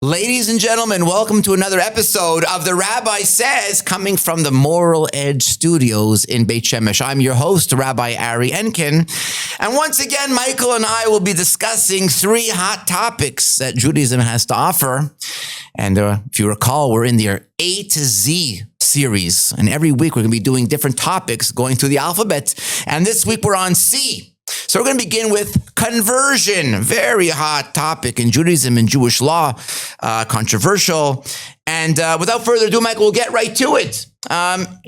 Ladies and gentlemen, welcome to another episode of The Rabbi Says, coming from the Moral Edge Studios in Beit Shemesh. I'm your host, Rabbi Ari Enkin. And once again, Michael and I will be discussing three hot topics that Judaism has to offer. And if you recall, we're in the A to Z series. And every week we're going to be doing different topics going through the alphabet. And this week we're on C. So we're going to begin with conversion, very hot topic in Judaism and Jewish law, controversial. And without further ado, Michael, we'll get right to it.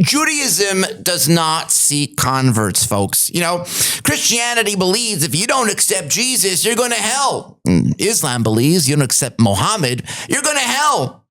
Judaism does not seek converts, folks. You know, Christianity believes if you don't accept Jesus, you're going to hell. Islam believes you don't accept Muhammad, you're going to hell.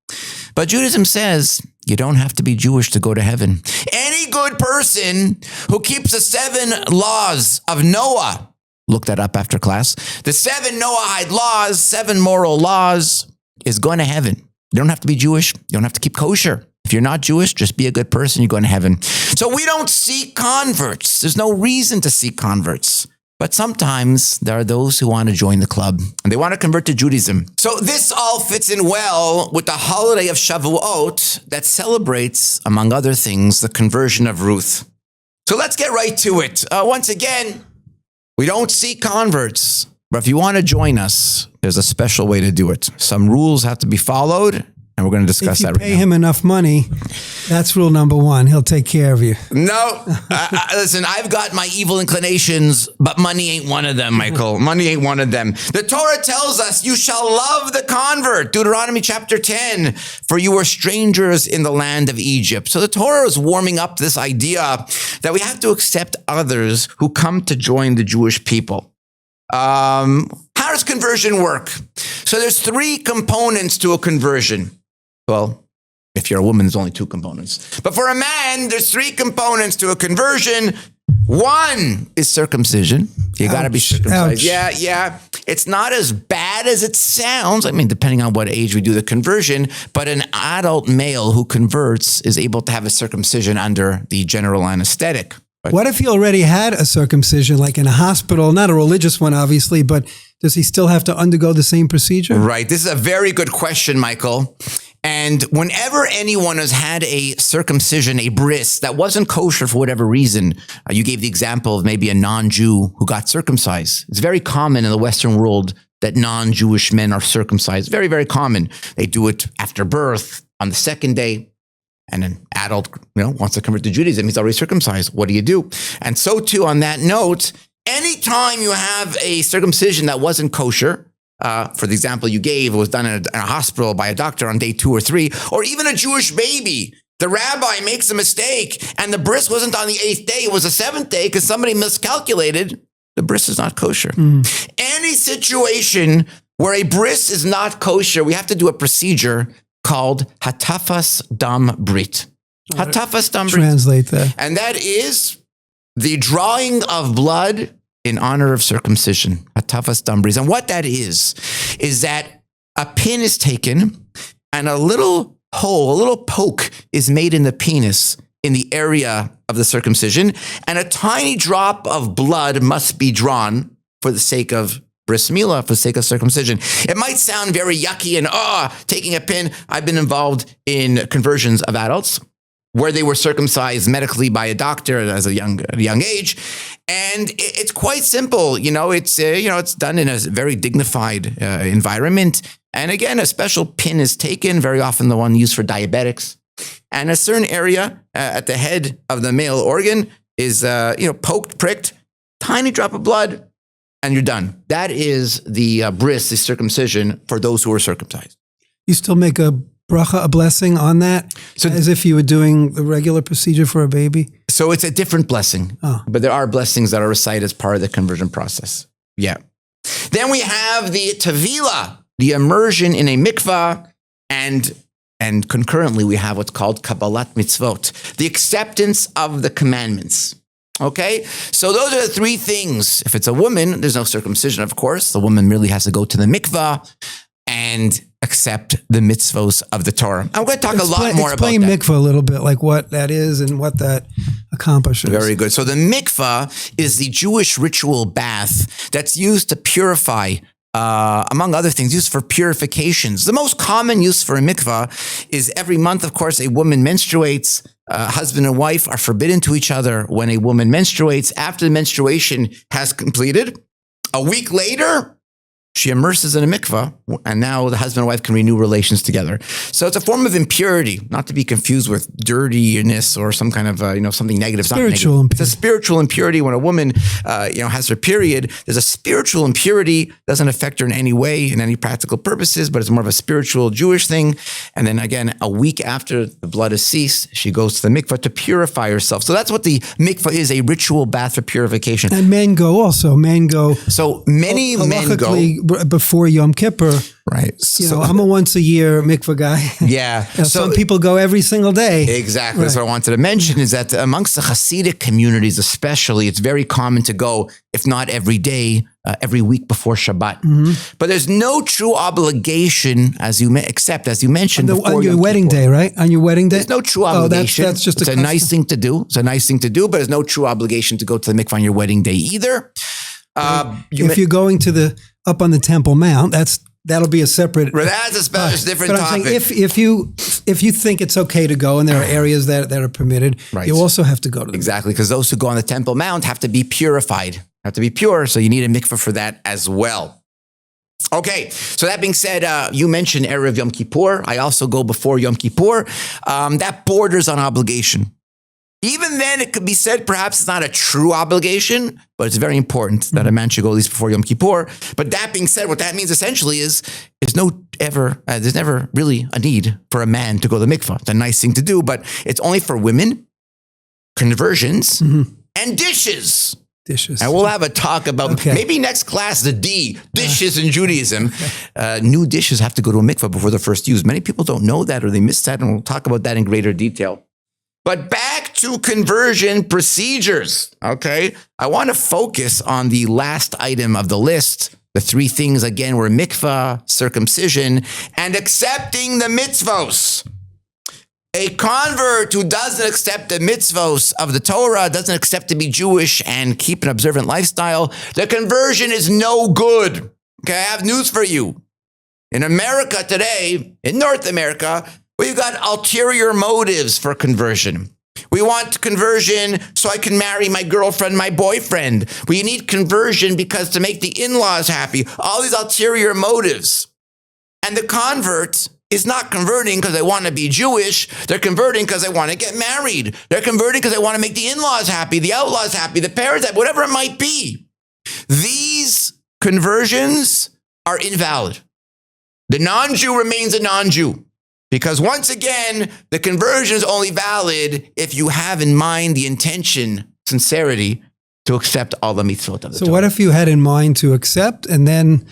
But Judaism says you don't have to be Jewish to go to heaven. Any good person who keeps the 7 laws of Noah, look that up after class, the 7 Noahide laws, 7 moral laws, is going to heaven. You don't have to be Jewish. You don't have to keep kosher. If you're not Jewish, just be a good person. You're going to heaven. So we don't seek converts. There's no reason to seek converts. But sometimes there are those who want to join the club and they want to convert to Judaism. So this all fits in well with the holiday of Shavuot that celebrates, among other things, the conversion of Ruth. So let's get right to it. Once again, we don't seek converts, but if you want to join us, there's a special way to do it. Some rules have to be followed. And we're going to discuss that right now. If you pay him enough money, that's rule number 1. He'll take care of you. No. Listen, I've got my evil inclinations, but money ain't one of them, Michael. Money ain't one of them. The Torah tells us you shall love the convert. Deuteronomy chapter 10, for you were strangers in the land of Egypt. So the Torah is warming up this idea that we have to accept others who come to join the Jewish people. How does conversion work? So there's 3 components to a conversion. Well, if you're a woman, there's only 2 components. But for a man, there's 3 components to a conversion. 1 is circumcision. You got to be circumcised. Ouch. Yeah. It's not as bad as it sounds. I mean, depending on what age we do the conversion, but an adult male who converts is able to have a circumcision under the general anesthetic. What if he already had a circumcision, like in a hospital, not a religious one, obviously, but does he still have to undergo the same procedure? Right. This is a very good question, Michael. And whenever anyone has had a circumcision, a bris, that wasn't kosher for whatever reason, you gave the example of maybe a non-Jew who got circumcised. It's very common in the Western world that non-Jewish men are circumcised. Very, very common. They do it after birth, on the 2nd day. And an adult, wants to convert to Judaism, he's already circumcised. What do you do? And so too, on that note, anytime you have a circumcision that wasn't kosher, for the example you gave, it was done in a hospital by a doctor on day 2 or 3, or even a Jewish baby, the rabbi makes a mistake and the bris wasn't on the 8th day, it was the 7th day because somebody miscalculated, the bris is not kosher. Any situation where a bris is not kosher, we have to do a procedure called hatafas dam brit. Hatafas dam brit. Translate that. And that is the drawing of blood in honor of circumcision. Hatafas dam brit. And what that is that a pin is taken and a little hole, a little poke is made in the penis in the area of the circumcision. And a tiny drop of blood must be drawn for the sake of bris milah, for the sake of circumcision. It might sound very yucky and, taking a pin. I've been involved in conversions of adults where they were circumcised medically by a doctor at a young age. And it's quite simple. It's done in a very dignified environment. And again, a special pin is taken, very often the one used for diabetics. And a certain area at the head of the male organ is, poked, pricked, tiny drop of blood, and you're done. That is the bris, the circumcision for those who are circumcised. You still make a bracha, a blessing on that, as if you were doing the regular procedure for a baby? So it's a different blessing, but there are blessings that are recited as part of the conversion process. Yeah. Then we have the tevila, the immersion in a mikvah, and concurrently we have what's called kabbalat mitzvot, the acceptance of the commandments. Okay, so those are the 3 things. If it's a woman, there's no circumcision, of course. The woman merely has to go to the mikvah and accept the mitzvos of the Torah. I'm going to talk a lot more about that. Explain mikvah a little bit, like what that is and what that accomplishes. Very good. So the mikvah is the Jewish ritual bath that's used to purify among other things, used for purifications. The most common use for a mikvah is every month, of course, a woman menstruates. Husband and wife are forbidden to each other when a woman menstruates. After the menstruation has completed, a week later, she immerses in a mikvah, and now the husband and wife can renew relations together. So it's a form of impurity, not to be confused with dirtiness or some kind of, something negative. Spiritual impurity. It's a spiritual impurity. When a woman, has her period, there's a spiritual impurity. Doesn't affect her in any way, in any practical purposes, but it's more of a spiritual Jewish thing. And then again, a week after the blood has ceased, she goes to the mikvah to purify herself. So that's what the mikvah is, a ritual bath for purification. And men go also. So many men go before Yom Kippur. Right. So I'm a once a year mikvah guy. Yeah. Some people go every single day. Exactly. Right. That's what I wanted to mention is that amongst the Hasidic communities, especially, it's very common to go, if not every day, every week before Shabbat. Mm-hmm. But there's no true obligation, as you mentioned, on your wedding day, right? On your wedding day, there's no true obligation. That's just it's a nice thing to do. It's a nice thing to do, but there's no true obligation to go to the mikvah on your wedding day either. If you're going to up on the Temple Mount, that'll be a separate. That's a special, different but topic. I'm saying if you think it's okay to go, and there are areas that are permitted, right, you also have to go to them. Exactly, because those who go on the Temple Mount have to be purified, have to be pure. So you need a mikvah for that as well. Okay, so that being said, you mentioned Erev Yom Kippur. I also go before Yom Kippur. That borders on obligation. Even then, it could be said perhaps it's not a true obligation, but it's very important that a man should go at least before Yom Kippur. But that being said, what that means essentially is there's never really a need for a man to go to the mikvah. It's a nice thing to do, but it's only for women, conversions, and dishes. Dishes. And we'll have a talk about maybe next class, dishes in Judaism. New dishes have to go to a mikvah before they're first used. Many people don't know that or they miss that, and we'll talk about that in greater detail. But back to conversion procedures, okay? I want to focus on the last item of the list. The three things, again, were mikvah, circumcision, and accepting the mitzvos. A convert who doesn't accept the mitzvos of the Torah, doesn't accept to be Jewish and keep an observant lifestyle, the conversion is no good. Okay, I have news for you. In America today, in North America, we've got ulterior motives for conversion. We want conversion so I can marry my girlfriend, my boyfriend. We need conversion because to make the in-laws happy. All these ulterior motives. And the convert is not converting because they want to be Jewish. They're converting because they want to get married. They're converting because they want to make the in-laws happy, the outlaws happy, the parents happy, whatever it might be. These conversions are invalid. The non-Jew remains a non-Jew. Because once again, the conversion is only valid if you have in mind the intention, sincerity, to accept all the mitzvot of the Torah. So what if you had in mind to accept, and then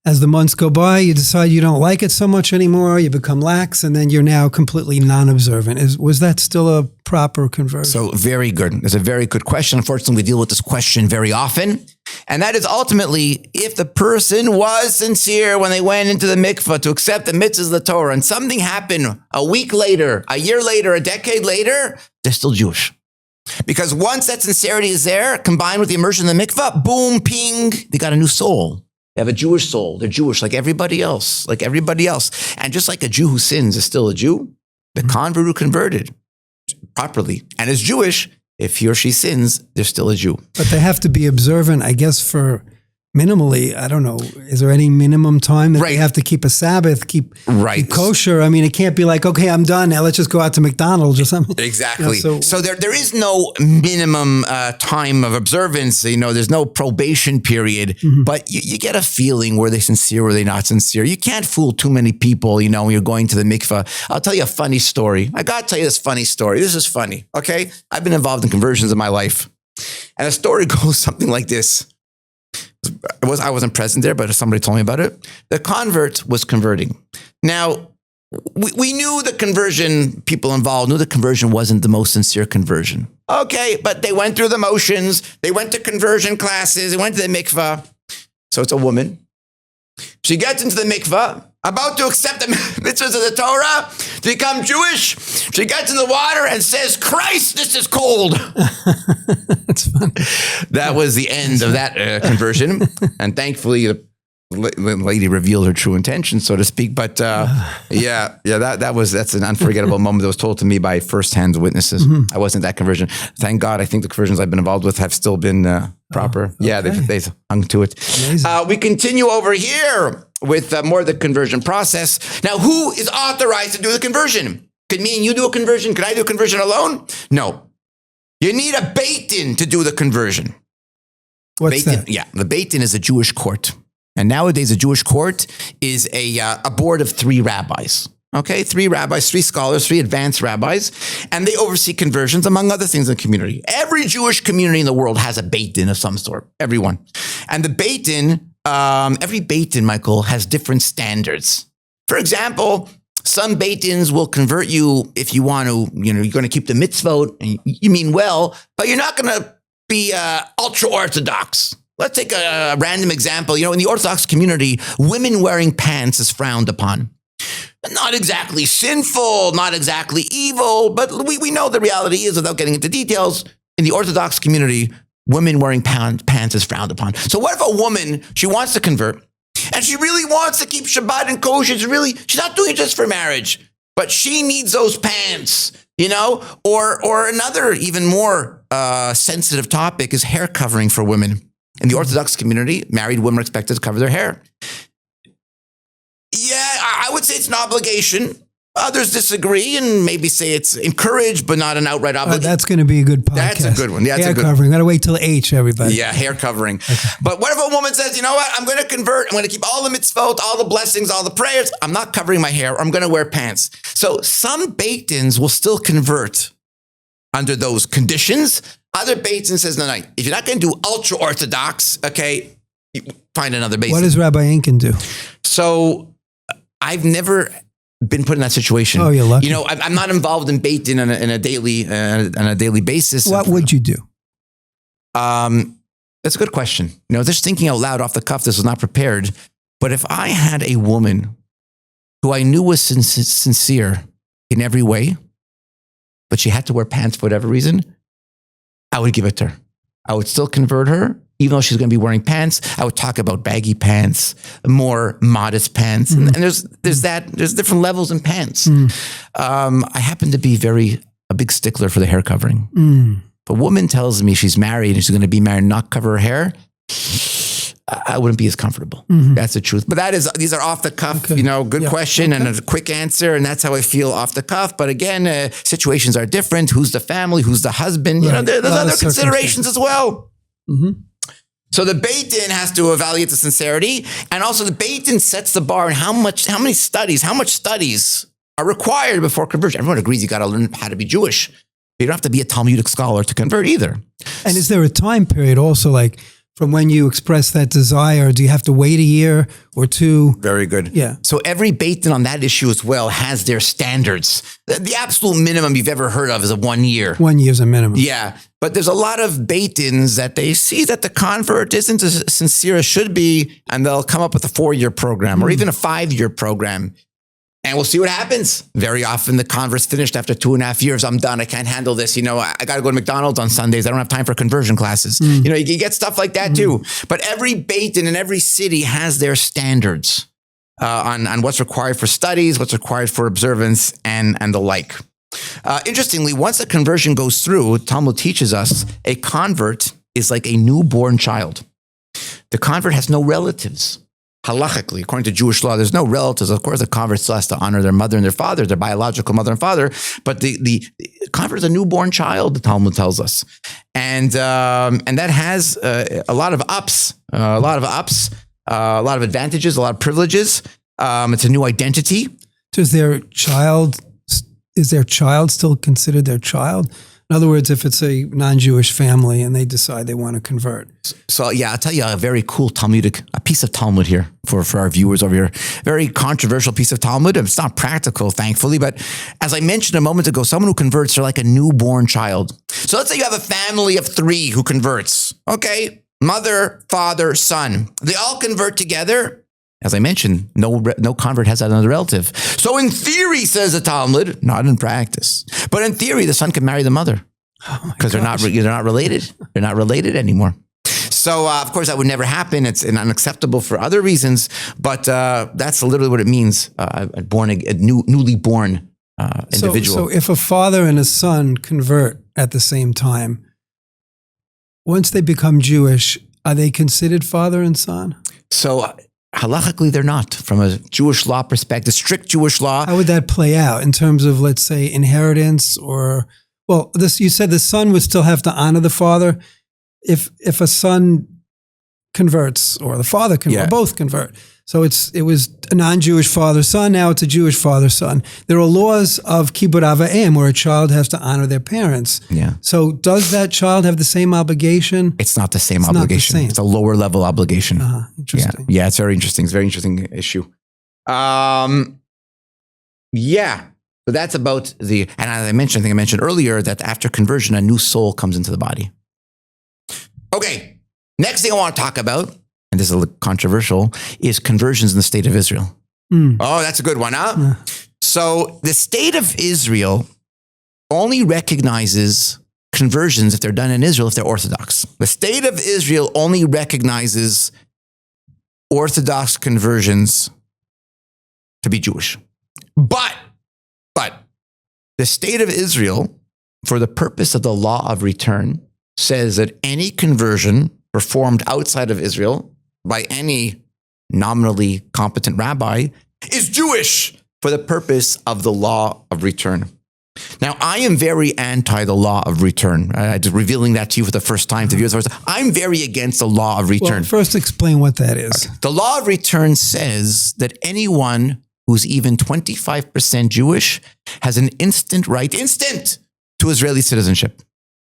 as the months go by, you decide you don't like it so much anymore, you become lax, and then you're now completely non-observant? Was that still a proper conversion? So very good. It's a very good question. Unfortunately, we deal with this question very often. And that is ultimately, if the person was sincere when they went into the mikvah to accept the mitzvahs of the Torah, and something happened a week later, a year later, a decade later, they're still Jewish. Because once that sincerity is there, combined with the immersion in the mikvah, boom, ping, they got a new soul. They have a Jewish soul. They're Jewish like everybody else, And just like a Jew who sins is still a Jew, the convert who converted properly and is Jewish, if he or she sins, they're still a Jew. But they have to be observant, I guess, for minimally, I don't know, is there any minimum time that they have to keep a Sabbath, keep kosher? I mean, it can't be like, okay, I'm done. Now let's just go out to McDonald's or something. Exactly. So there is no minimum time of observance. There's no probation period, but you get a feeling, were they sincere, were they not sincere? You can't fool too many people, when you're going to the mikvah. I'll tell you a funny story. I got to tell you this funny story. This is funny, okay? I've been involved in conversions in my life. And the story goes something like this. I wasn't present there, but somebody told me about it. The convert was converting. Now, we knew the conversion, people involved knew the conversion wasn't the most sincere conversion. Okay, but they went through the motions. They went to conversion classes. They went to the mikvah. So it's a woman. She gets into the mikvah, about to accept the mitzvahs of the Torah, to become Jewish. She gets in the water and says, Christ, this is cold. That's funny. That was the end of that conversion. And thankfully, lady revealed her true intention, so to speak. But that's an unforgettable moment that was told to me by firsthand witnesses. I wasn't that conversion. Thank God. I think the conversions I've been involved with have still been proper. Okay. They've hung to it. We continue over here with more of the conversion process. Now, who is authorized to do the conversion? Could me and you do a conversion? Could I do a conversion alone? No. You need a Beit Din to do the conversion. What's that? Yeah, the Beit Din is a Jewish court. And nowadays, a Jewish court is a board of 3 rabbis. Okay, 3 rabbis, 3 scholars, 3 advanced rabbis, and they oversee conversions, among other things in the community. Every Jewish community in the world has a Beit Din of some sort, everyone. And the Beit Din, every Beit Din, Michael, has different standards. For example, some Beit Dins will convert you if you want to, you're going to keep the mitzvot, and you mean well, but you're not going to be ultra-Orthodox. Let's take a random example. In the Orthodox community, women wearing pants is frowned upon. Not exactly sinful, not exactly evil, but we know the reality is, without getting into details, in the Orthodox community, women wearing pants is frowned upon. So what if a woman, she wants to convert, and she really wants to keep Shabbat and kosher? She's not doing it just for marriage, but she needs those pants, Or another even more sensitive topic is hair covering for women. In the Orthodox community, married women are expected to cover their hair. Yeah, I would say it's an obligation. Others disagree and maybe say it's encouraged, but not an outright obligation. That's going to be a good podcast. That's a good one. Yeah, hair covering. Got to wait till H, everybody. Yeah, hair covering. Okay. But what if a woman says, you know what? I'm going to convert. I'm going to keep all the mitzvot, all the blessings, all the prayers. I'm not covering my hair. I'm going to wear pants. So some Beit Dins will still convert under those conditions. Other Beit Din says, no, if you're not going to do ultra-Orthodox, okay, find another Beit Din. What does Rabbi Enkin do? So I've never been put in that situation. Oh, you're lucky. I'm not involved in Beit Din on a daily basis. What would you do? That's a good question. Just thinking out loud off the cuff, this was not prepared. But if I had a woman who I knew was sincere in every way, but she had to wear pants for whatever reason, I would give it to her. I would still convert her, even though she's going to be wearing pants. I would talk about baggy pants, more modest pants. And there's different levels in pants. I happen to be a big stickler for the hair covering. If a woman tells me she's married and she's going to be married and not cover her hair, I wouldn't be as comfortable. That's the truth. But these are off the cuff, good question and a quick answer. And that's how I feel off the cuff. But again, situations are different. Who's the family? Who's the husband? Right. There's other considerations as well. So the Beit Din has to evaluate the sincerity. And also the Beit Din sets the bar on how much studies are required before conversion. Everyone agrees you got to learn how to be Jewish. You don't have to be a Talmudic scholar to convert either. And is there a time period also, like, from when you express that desire? Do you have to wait a year or two? Very good. Yeah. So every Beit Din on that issue as well has their standards. The absolute minimum you've ever heard of is 1 year. 1 year is a minimum. Yeah. But there's a lot of Beit Dins that they see that the convert isn't as sincere as should be, and they'll come up with a 4-year program or even a 5-year program. And we'll see what happens. Very often the convert's finished after 2.5 years. I'm done. I can't handle this. I got to go to McDonald's on Sundays. I don't have time for conversion classes. You get stuff like that too. But every Beit Din in every city has their standards on what's required for studies, what's required for observance, and the like. Interestingly, once a conversion goes through, Talmud teaches us a convert is like a newborn child. The convert has no relatives. Halachically, according to Jewish law, there's no relatives. Of course, the convert still has to honor their mother and their father, their biological mother and father. But the convert is a newborn child, the Talmud tells us. And that has a lot of ups, a lot of advantages, a lot of privileges. It's a new identity. Is their child still considered their child? In other words, if it's a non-Jewish family and they decide they want to convert. So yeah, I'll tell you a very cool a piece of Talmud here for our viewers over here. Very controversial piece of Talmud. It's not practical, thankfully, but as I mentioned a moment ago, someone who converts are like a newborn child. So let's say you have a family of 3 who converts. Okay, mother, father, son. They all convert together. As I mentioned, no convert has another relative. So in theory, says the Talmud, not in practice, but in theory, the son can marry the mother because they're not related. They're not related anymore. So, of course, that would never happen. It's unacceptable for other reasons, but that's literally what it means, a newly born individual. So if a father and a son convert at the same time, once they become Jewish, are they considered father and son? So halachically, they're not. From a Jewish law perspective, strict Jewish law. How would that play out in terms of, let's say, inheritance or, well, you said the son would still have to honor the father. If a son converts or the father converts, both convert. So it was a non-Jewish father-son, now it's a Jewish father-son. There are laws of kibbud av va'em where a child has to honor their parents. Yeah. So does that child have the same obligation? It's not the same obligation. It's a lower level obligation. Interesting. Yeah, it's very interesting. It's a very interesting issue. So that's about and as I mentioned earlier that after conversion, a new soul comes into the body. Okay, next thing I want to talk about, and this is a little controversial, is conversions in the state of Israel. Oh, that's a good one, huh? Yeah. So the state of Israel only recognizes conversions if they're done in Israel, if they're Orthodox. The state of Israel only recognizes Orthodox conversions to be Jewish. But the state of Israel, for the purpose of the law of return, says that any conversion performed outside of Israel by any nominally competent rabbi is Jewish for the purpose of the law of return. Now, I am very anti the law of return. I'm just revealing that to you for the first time to viewers. I'm very against the law of return. Well, first explain what that is. Okay. The law of return says that anyone who's even 25% Jewish has an instant to Israeli citizenship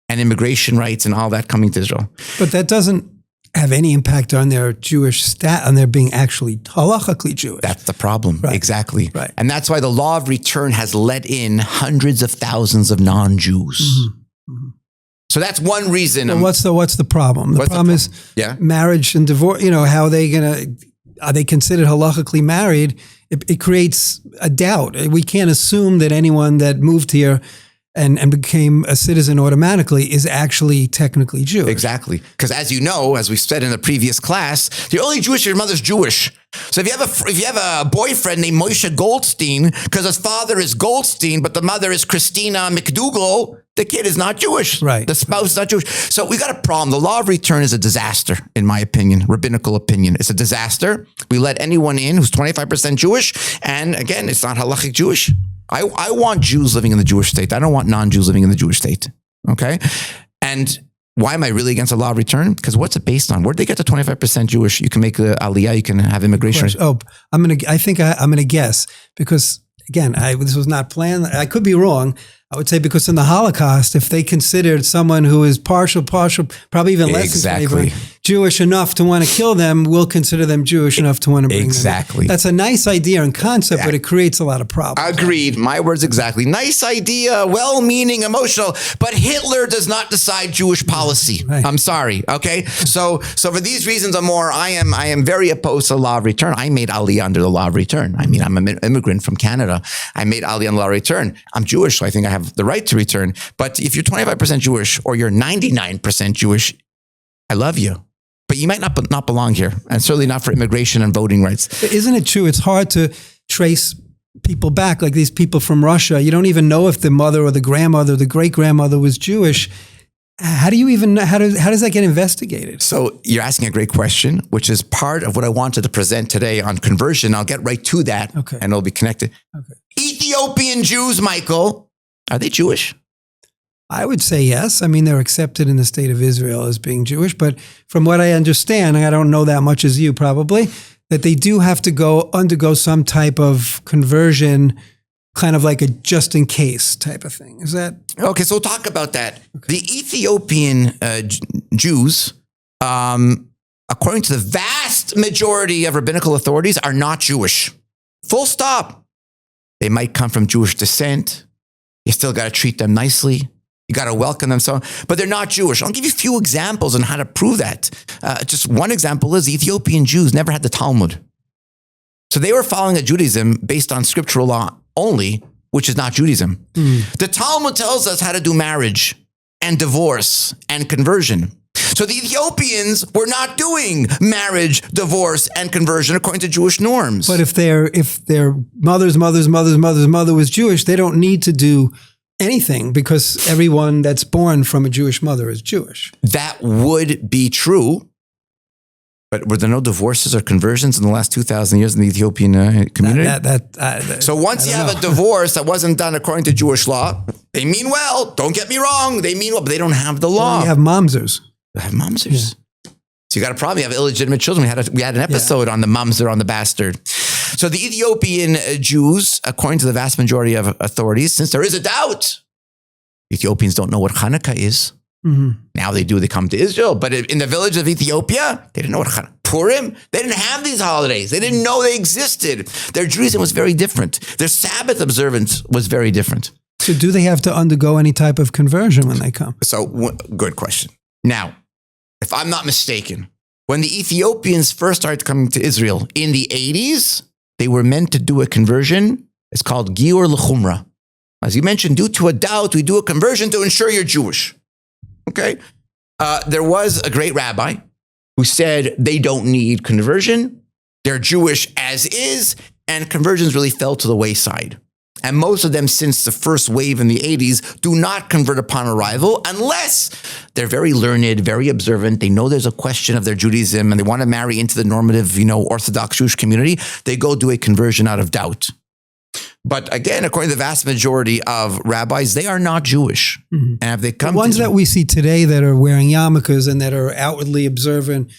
and immigration rights and all that coming to Israel. But that doesn't have any impact on their Jewish on their being actually halachically Jewish. That's the problem. Right. Exactly. Right. And that's why the law of return has let in hundreds of thousands of non-Jews. Mm-hmm. Mm-hmm. So that's one reason. Well, what's the problem? The problem is marriage and divorce. How are they considered halachically married? It creates a doubt. We can't assume that anyone that moved here and became a citizen automatically is actually technically Jewish. Exactly. Because as you know, as we said in the previous class, the only Jewish, your mother's Jewish. So if you have a boyfriend named Moshe Goldstein, because his father is Goldstein, but the mother is Christina McDougal, the kid is not Jewish. Right. The spouse is not Jewish. So we got a problem. The law of return is a disaster, in my opinion, rabbinical opinion. It's a disaster. We let anyone in who's 25% Jewish. And again, it's not halachic Jewish. I want Jews living in the Jewish state. I don't want non-Jews living in the Jewish state. Okay? And why am I really against the law of return? Because what's it based on? Where'd they get to 25% Jewish? You can make the aliyah, you can have immigration. I think I'm going to guess because, again, this was not planned. I could be wrong. I would say because in the Holocaust, if they considered someone who is partial, probably even less than 20% Jewish enough to want to kill them, we'll consider them Jewish enough to want to bring them in. That's a nice idea and concept, but it creates a lot of problems. Agreed. My words exactly. Nice idea, well-meaning, emotional, but Hitler does not decide Jewish policy. Right. I'm sorry. Okay. So for these reasons or more, I am very opposed to the law of return. I made aliyah under the law of return. I mean, I'm an immigrant from Canada. I made aliyah under the law of return. I'm Jewish, so I think I have the right to return. But if you're 25% Jewish or you're 99% Jewish, I love you. But you might not belong here, and certainly not for immigration and voting rights. But isn't it true? It's hard to trace people back, like these people from Russia. You don't even know if the mother or the grandmother, or the great-grandmother was Jewish. How do you even how does that get investigated? So you're asking a great question, which is part of what I wanted to present today on conversion. I'll get right to that, and it'll be connected. Okay. Ethiopian Jews, Michael, are they Jewish? I would say yes. I mean, they're accepted in the state of Israel as being Jewish, but from what I understand, I don't know that much as you probably, that they do have to undergo some type of conversion, kind of like a just in case type of thing. Is that? Okay, so we'll talk about that. Okay. The Ethiopian Jews, according to the vast majority of rabbinical authorities, are not Jewish. Full stop. They might come from Jewish descent. You still got to treat them nicely. You got to welcome them, but they're not Jewish. I'll give you a few examples on how to prove that. Just one example is the Ethiopian Jews never had the Talmud. So they were following a Judaism based on scriptural law only, which is not Judaism. The Talmud tells us how to do marriage and divorce and conversion. So the Ethiopians were not doing marriage, divorce, and conversion according to Jewish norms. But if their mother's mother was Jewish, they don't need to do anything because everyone that's born from a Jewish mother is Jewish. That would be true. But were there no divorces or conversions in the last 2,000 years in the Ethiopian community? So once you have a divorce that wasn't done according to Jewish law, they mean well. Don't get me wrong. They mean well, but they don't have the law. Well, you have mamzers. They have mamzers. Yeah. So you got a problem. You have illegitimate children. We had an episode on the mamzer, on the bastard. So the Ethiopian Jews, according to the vast majority of authorities, since there is a doubt, Ethiopians don't know what Hanukkah is. Mm-hmm. Now they do. They come to Israel. But in the village of Ethiopia, they didn't know what Hanukkah. Purim, they didn't have these holidays. They didn't know they existed. Their Judaism was very different. Their Sabbath observance was very different. So do they have to undergo any type of conversion when they come? So good question. Now, if I'm not mistaken, when the Ethiopians first started coming to Israel in the 80s, they were meant to do a conversion. It's called Giur L'Chumra. As you mentioned, due to a doubt, we do a conversion to ensure you're Jewish. Okay. There was a great rabbi who said they don't need conversion. They're Jewish as is, and conversions really fell to the wayside. And most of them, since the first wave in the 80s, do not convert upon arrival unless they're very learned, very observant. They know there's a question of their Judaism and they want to marry into the normative, Orthodox Jewish community. They go do a conversion out of doubt. But again, according to the vast majority of rabbis, they are not Jewish. Mm-hmm. And if they come, the ones that we see today that are wearing yarmulkes and that are outwardly observant,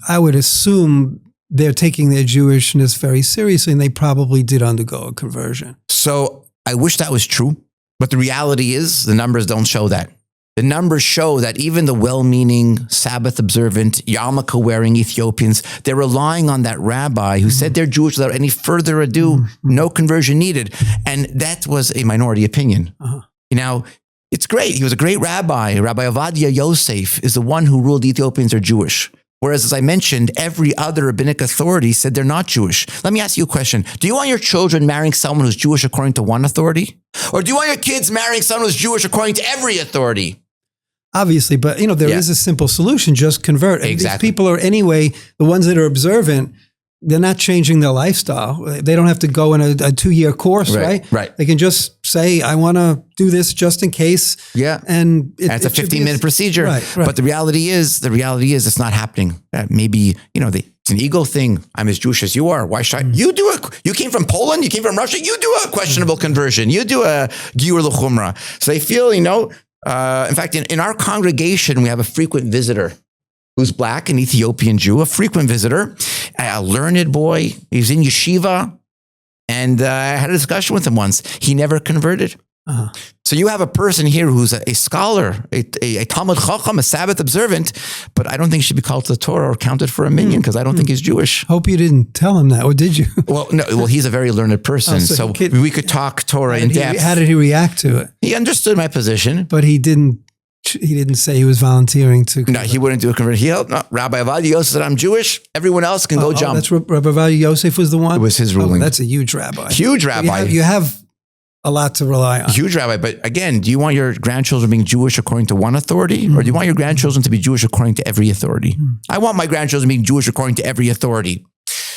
I would assume they're taking their Jewishness very seriously, and they probably did undergo a conversion. So I wish that was true, but the reality is the numbers don't show that. The numbers show that even the well-meaning, Sabbath-observant, yarmulke-wearing Ethiopians, they're relying on that rabbi who said they're Jewish without any further ado, no conversion needed. And that was a minority opinion. It's great. He was a great rabbi. Rabbi Ovadia Yosef is the one who ruled the Ethiopians are Jewish. Whereas, as I mentioned, every other rabbinic authority said they're not Jewish. Let me ask you a question. Do you want your children marrying someone who's Jewish according to one authority? Or do you want your kids marrying someone who's Jewish according to every authority? Obviously, but there is a simple solution, just convert. Exactly. These people are anyway, the ones that are observant, they're not changing their lifestyle. They don't have to go in a 2-year course, right? Right. They can just say, I want to do this just in case. Yeah. And it's a 15-minute procedure. Right. But the reality is it's not happening. Maybe, it's an ego thing. I'm as Jewish as you are. Why should I? You came from Poland, you came from Russia, you do a questionable conversion. You do a Giur L'Chumra. So they feel, in fact, in our congregation, we have a frequent visitor who's black, an Ethiopian Jew, a frequent visitor, a learned boy. He's in yeshiva. And I had a discussion with him once. He never converted. Uh-huh. So you have a person here who's a scholar, a Talmud Chacham, a Sabbath observant, but I don't think he should be called to the Torah or counted for a minyan because I don't think he's Jewish. Hope you didn't tell him that, or did you? Well, no. Well, he's a very learned person, so we could talk Torah in depth. How did he react to it? He understood my position. But he didn't say he was volunteering to convert. No, he wouldn't do a conversion. Rabbi Ovadia Yosef said, I'm Jewish. Everyone else can go jump. That's Rabbi Ovadia Yosef was the one? It was his ruling. That's a huge rabbi. Huge rabbi. You have a lot to rely on. Huge rabbi. But again, do you want your grandchildren being Jewish according to one authority? Or do you want your grandchildren to be Jewish according to every authority? I want my grandchildren being Jewish according to every authority.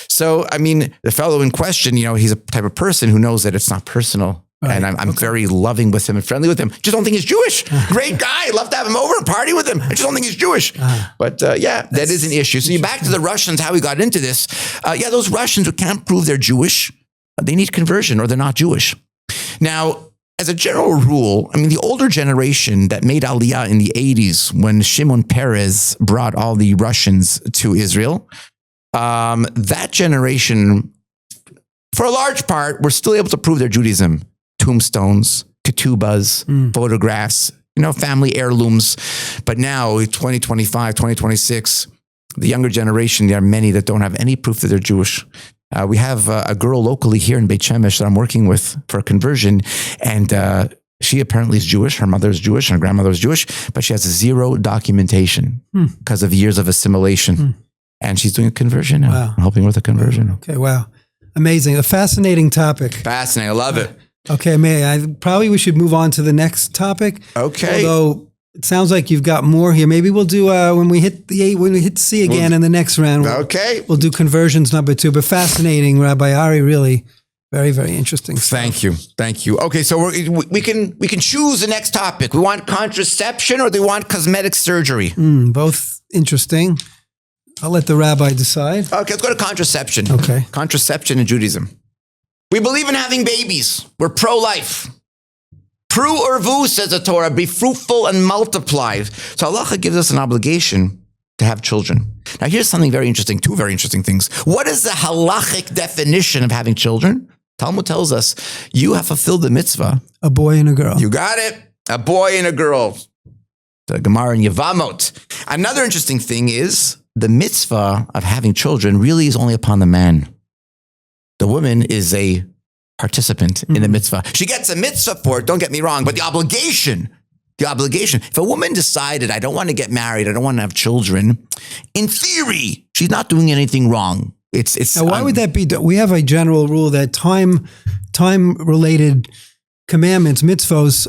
So, the fellow in question, he's a type of person who knows that it's not personal. Right. And I'm very loving with him and friendly with him. Just don't think he's Jewish. Great guy. Love to have him over and party with him. I just don't think he's Jewish. But that is an issue. So you're back to the Russians, how we got into this. Those Russians who can't prove they're Jewish, they need conversion or they're not Jewish. Now, as a general rule, the older generation that made Aliyah in the 80s when Shimon Peres brought all the Russians to Israel, that generation, for a large part, were still able to prove their Judaism. Tombstones, ketubas, photographs, family heirlooms. But now, 2025, 2026, the younger generation, there are many that don't have any proof that they're Jewish. We have a girl locally here in Beit Shemesh that I'm working with for a conversion, and she apparently is Jewish. Her mother is Jewish, and her grandmother is Jewish, but she has zero documentation because of years of assimilation. And she's doing a conversion now. Wow. I'm helping with a conversion. Okay, wow. Amazing. A fascinating topic. Fascinating. I love it. Okay, we should move on to the next topic. Okay. Although It sounds like you've got more here. Maybe we'll do when we hit C again in the next round. We'll do conversions number 2. But fascinating, Rabbi Ari, really very, very interesting stuff. Thank you. Okay, so we can choose the next topic. We want contraception or do we want cosmetic surgery? Both interesting. I'll let the rabbi decide. Okay, let's go to contraception. Okay, contraception in Judaism. We believe in having babies. We're pro-life. Pru urvu, says the Torah, be fruitful and multiply. So halacha gives us an obligation to have children. Now here's something very interesting, 2 very interesting things. What is the halachic definition of having children? Talmud tells us you have fulfilled the mitzvah. A boy and a girl. You got it. A boy and a girl. The Gemara in Yevamot. Another interesting thing is the mitzvah of having children really is only upon the man. The woman is a participant in the mitzvah. She gets a mitzvah for it, don't get me wrong, but the obligation. If a woman decided, I don't want to get married, I don't want to have children, in theory, she's not doing anything wrong. Now, why would that be? We have a general rule that time-related commandments, mitzvos,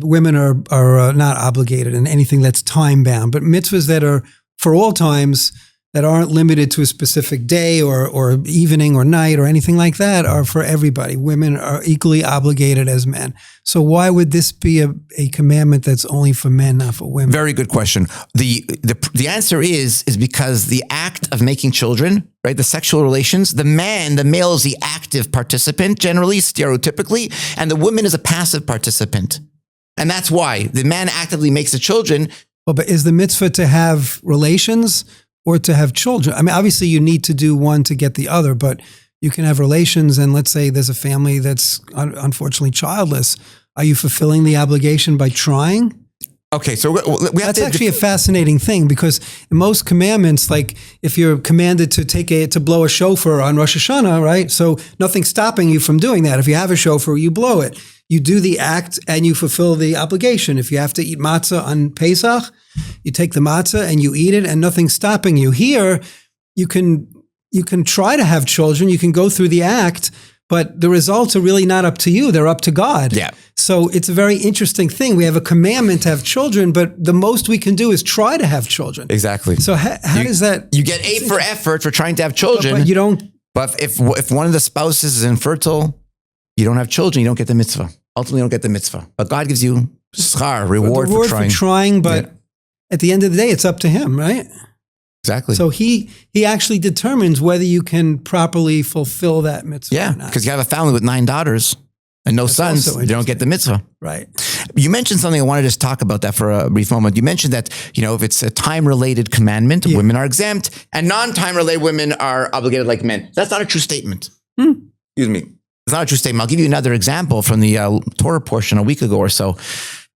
women are not obligated in anything that's time-bound, but mitzvahs that are for all times, that aren't limited to a specific day or evening or night or anything like that, are for everybody. Women are equally obligated as men. So why would this be a commandment that's only for men, not for women? Very good question. The answer is because the act of making children, right, the sexual relations, the male is the active participant, generally, stereotypically, and the woman is a passive participant. And that's why the man actively makes the children. Well, but is the mitzvah to have relations or to have children? I mean, obviously you need to do one to get the other, but you can have relations, and let's say there's a family that's unfortunately childless. Are you fulfilling the obligation by trying? Okay, so that's actually a fascinating thing, because in most commandments, like if you're commanded to blow a shofar on Rosh Hashanah, right? So nothing's stopping you from doing that. If you have a shofar, you blow it. You do the act and you fulfill the obligation. If you have to eat matzah on Pesach, you take the matzah and you eat it, and nothing's stopping you. Here, you can try to have children. You can go through the act, but the results are really not up to you. They're up to God. Yeah. So it's a very interesting thing. We have a commandment to have children, but the most we can do is try to have children. Exactly. So how does that? You get A for effort for trying to have children. But you don't. But if one of the spouses is infertile, you don't have children, you don't get the mitzvah. Ultimately, you don't get the mitzvah. But God gives you schar, reward for trying. But at the end of the day, it's up to him, right? Exactly. So he actually determines whether you can properly fulfill that mitzvah. Yeah, because you have a family with 9 daughters and no sons, you don't get the mitzvah. Right. You mentioned something, I wanted to just talk about that for a brief moment. You mentioned that, if it's a time-related commandment, women are exempt, and non-time-related women are obligated like men. That's not a true statement. Excuse me. It's not a true statement. I'll give you another example from the Torah portion a week ago or so.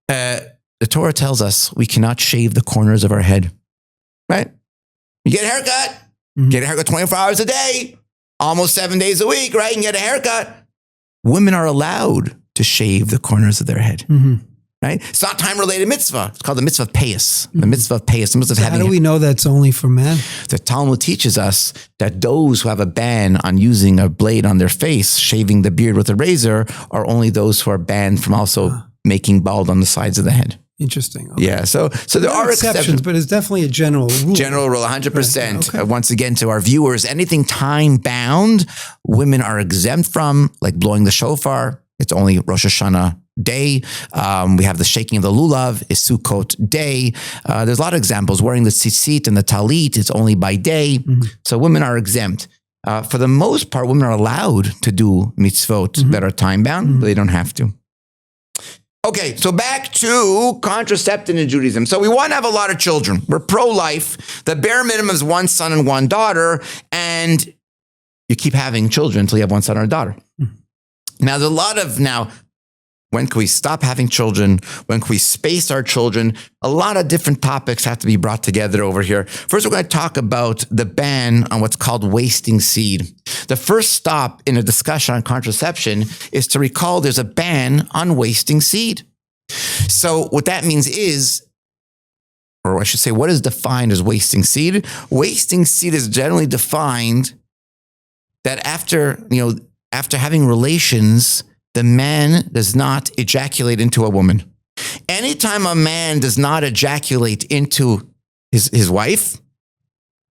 The Torah tells us we cannot shave the corners of our head, right? You get a haircut, get a haircut 24 hours a day, almost 7 days a week, right? You can get a haircut. Women are allowed to shave the corners of their head, right? It's not time-related mitzvah. It's called the mitzvah of payas, the mitzvah of payas. The mitzvah of having. How do we know that's only for men? The Talmud teaches us that those who have a ban on using a blade on their face, shaving the beard with a razor, are only those who are banned from also making bald on the sides of the head. Interesting. Okay. Yeah, so there are exceptions, but it's definitely a general rule. General rule, 100%. Okay. Once again, to our viewers, anything time-bound, women are exempt from, like blowing the shofar. It's only Rosh Hashanah day. We have the shaking of the lulav, is Sukkot day. There's a lot of examples. Wearing the tzitzit and the talit, it's only by day. So women are exempt. For the most part, women are allowed to do mitzvot that are time-bound, but they don't have to. Okay, so back to contraception in Judaism. So we want to have a lot of children. We're pro-life. The bare minimum is 1 son and 1 daughter, and you keep having children until you have 1 son or a daughter. Now, there's a lot of when can we stop having children? When can we space our children? A lot of different topics have to be brought together over here. First, we're going to talk about the ban on what's called wasting seed. The first stop in a discussion on contraception is to recall there's a ban on wasting seed. So what that means is, or I should say, what is defined as wasting seed? Wasting seed is generally defined that after having relations, the man does not ejaculate into a woman. Anytime a man does not ejaculate into his wife,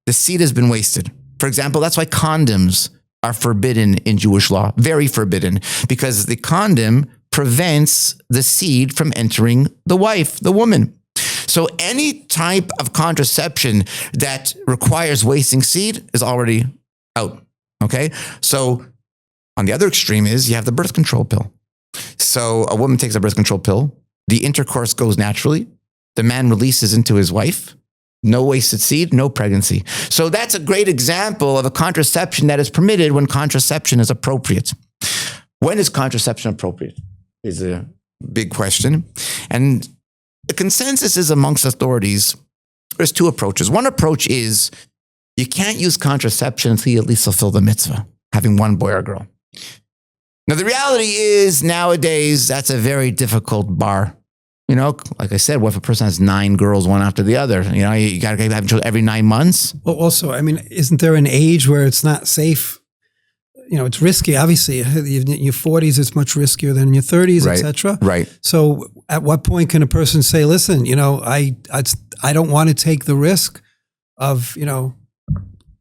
the seed has been wasted. For example, that's why condoms are forbidden in Jewish law, very forbidden, because the condom prevents the seed from entering the wife, the woman. So any type of contraception that requires wasting seed is already out, okay? So on the other extreme is you have the birth control pill. So a woman takes a birth control pill, the intercourse goes naturally, the man releases into his wife, no wasted seed, no pregnancy. So that's a great example of a contraception that is permitted when contraception is appropriate. When is contraception appropriate is a big question. And the consensus is amongst authorities, there's two approaches. One approach is you can't use contraception until you at least fulfill the mitzvah, having one boy or girl. Now, the reality is nowadays, that's a very difficult bar. You know, like I said, what if a person has 9 girls, one after the other? You know, you got to have children every 9 months. Well, also, I mean, isn't there an age where it's not safe? You know, it's risky. Obviously, in your 40s, it's much riskier than in your 30s, right, et cetera. Right. So at what point can a person say, listen, you know, I don't want to take the risk of, you know,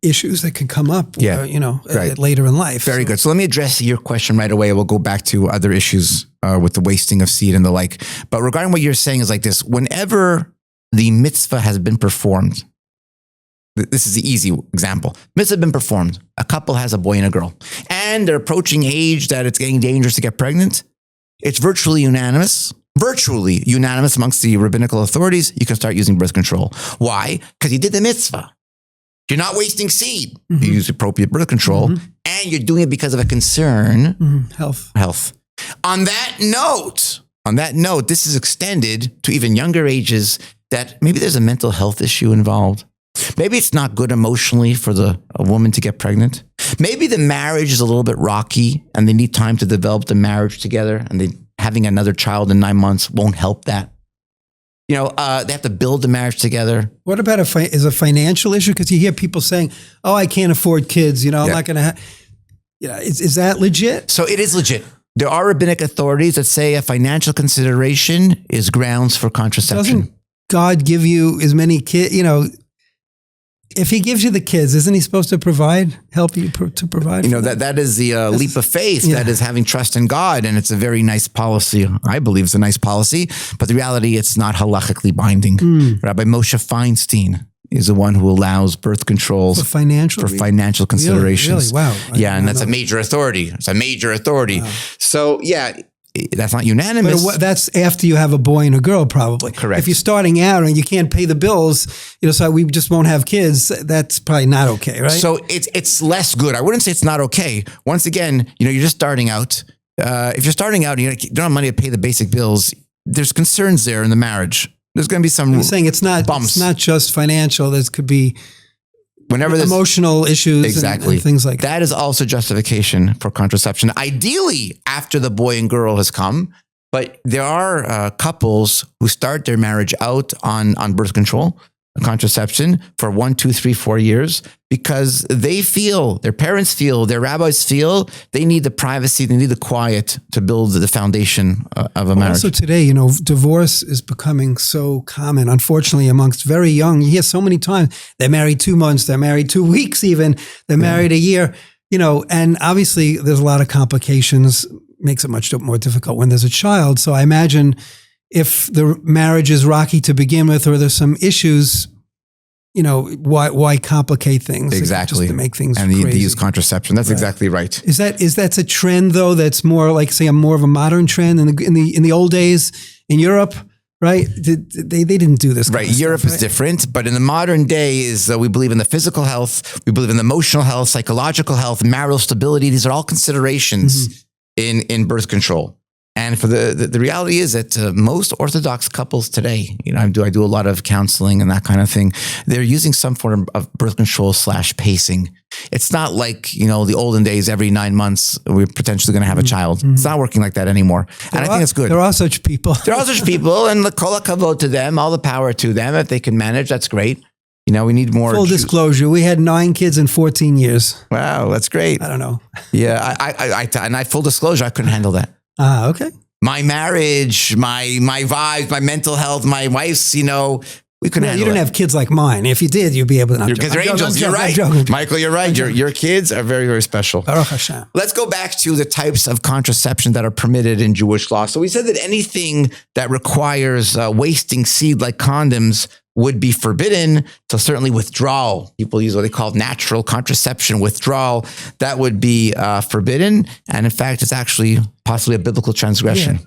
issues that can come up, you know, later in life. Very good. So let me address your question right away. We'll go back to other issues with the wasting of seed and the like. But regarding what you're saying is like this, whenever the mitzvah has been performed, this is the easy example. Mitzvah has been performed. A couple has a boy and a girl, and they're approaching age that it's getting dangerous to get pregnant. It's virtually unanimous amongst the rabbinical authorities. You can start using birth control. Why? Because you did the mitzvah. You're not wasting seed. Mm-hmm. You use appropriate birth control, and you're doing it because of a concern. Health. On that note, this is extended to even younger ages that maybe there's a mental health issue involved. Maybe it's not good emotionally for a woman to get pregnant. Maybe the marriage is a little bit rocky and they need time to develop the marriage together, and having another child in 9 months won't help that. You know, they have to build the marriage together. What about is a financial issue? Because you hear people saying, oh, I can't afford kids. You know, I'm not going to have, is that legit? So it is legit. There are rabbinic authorities that say a financial consideration is grounds for contraception. Doesn't God give you as many kids, you know, if he gives you the kids, isn't he supposed to help you to provide? You know, that is the leap of faith. That is having trust in God. And it's a very nice policy. I believe it's a nice policy, but the reality, it's not halachically binding. Rabbi Moshe Feinstein is the one who allows birth controls for financial considerations. Really? Wow. Yeah. And that's a major authority. It's a major authority. Wow. So yeah, that's not unanimous. But that's after you have a boy and a girl, probably. Correct. If you're starting out and you can't pay the bills, you know, so we just won't have kids, that's probably not okay, right? So it's less good. I wouldn't say it's not okay. Once again, you know, you're just starting out. If you're starting out and you don't have money to pay the basic bills, there's concerns there in the marriage. There's going to be some I'm saying it's not just financial. There could be emotional issues and things like that. That is also justification for contraception. Ideally, after the boy and girl has come, but there are couples who start their marriage out on birth control, contraception for 1, 2, 3, 4 years because they feel, their parents feel, their rabbis feel they need the privacy, they need the quiet to build the foundation of a marriage. Also today, you know, divorce is becoming so common, unfortunately, amongst very young. You hear so many times, they're married 2 months, they're married 2 weeks even, they're married a year, you know, and obviously there's a lot of complications, makes it much more difficult when there's a child. So I imagine if the marriage is rocky to begin with, or there's some issues, you know, why complicate things? Exactly. Just to make things and crazy. They use contraception. That's exactly right. Is that a trend though? That's more like, say, more of a modern trend in the old days in Europe, right? They didn't do this. Right. Europe is different, but in the modern day is we believe in the physical health, we believe in the emotional health, psychological health, marital stability. These are all considerations in birth control. And for the reality is that most Orthodox couples today, you know, I do a lot of counseling and that kind of thing. They're using some form of birth control / pacing. It's not like, you know, the olden days, every 9 months, we're potentially going to have a child. It's not working like that anymore. And I think it's good. There are such people. There are such people, and the kol hakavod to them, all the power to them. If they can manage, that's great. You know, we need more. Full disclosure, we had 9 kids in 14 years. Wow, that's great. I don't know. Yeah, I full disclosure, I couldn't handle that. Okay. my marriage, my vibes, my mental health, my wife's, we couldn't handle it. You don't have kids like mine. If you did, you'd be able to. Because they're angels. You're right. Michael, you're right. Your kids are very, very special. Baruch Hashem. Let's go back to the types of contraception that are permitted in Jewish law. So we said that anything that requires wasting seed like condoms would be forbidden. So certainly withdrawal. People use what they call natural contraception withdrawal. That would be forbidden. And in fact, it's actually possibly a biblical transgression. Yeah.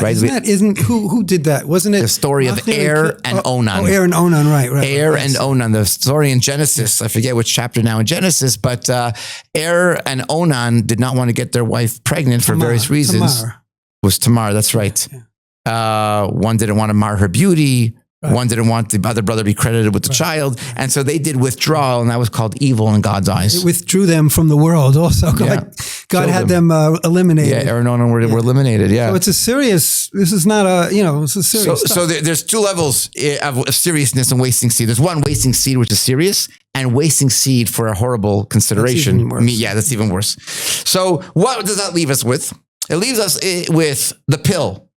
Right? Who did that? Wasn't it the story of Er and Onan? Er and Onan, right. Er and Onan, the story in Genesis. I forget which chapter now in Genesis, but Er and Onan did not want to get their wife pregnant for various reasons. It was Tamar, that's right. Yeah. One didn't want to mar her beauty. Right. One didn't want the other brother to be credited with the child. And so they did withdrawal, and that was called evil in God's eyes. It withdrew them from the world also. God had them eliminated. Yeah, Aaron and Onan were eliminated, yeah. So it's this is not it's a serious stuff. So there's two levels of seriousness and wasting seed. There's one, wasting seed, which is serious, and wasting seed for a horrible consideration. That's even worse. That's even worse. So what does that leave us with? It leaves us with the pill,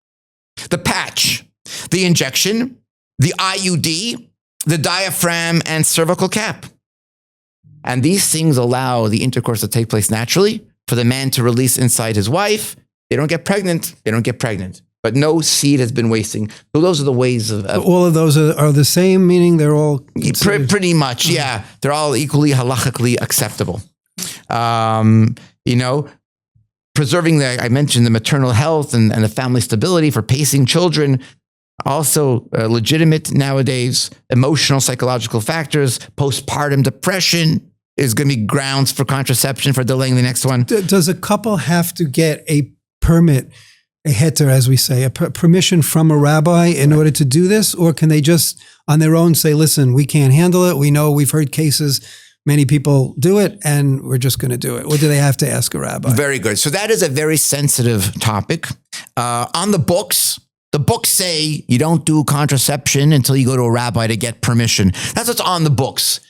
the patch, the injection, the IUD, the diaphragm, and cervical cap. And these things allow the intercourse to take place naturally for the man to release inside his wife. They don't get pregnant. But no seed has been wasting. So those are the ways of all of those are the same, meaning they're all pretty much, yeah. They're all equally halachically acceptable. Preserving I mentioned the maternal health and the family stability for pacing children. Also legitimate nowadays. Emotional, psychological factors, postpartum depression is going to be grounds for contraception for delaying the next one. Does a couple have to get a permit, a heter, as we say, a permission from a rabbi in order to do this? Or can they just on their own say, listen, we can't handle it. We know we've heard cases, many people do it, and we're just going to do it. Or do they have to ask a rabbi? Very good. So that is a very sensitive topic. On the books say you don't do contraception until you go to a rabbi to get permission. That's what's on the books.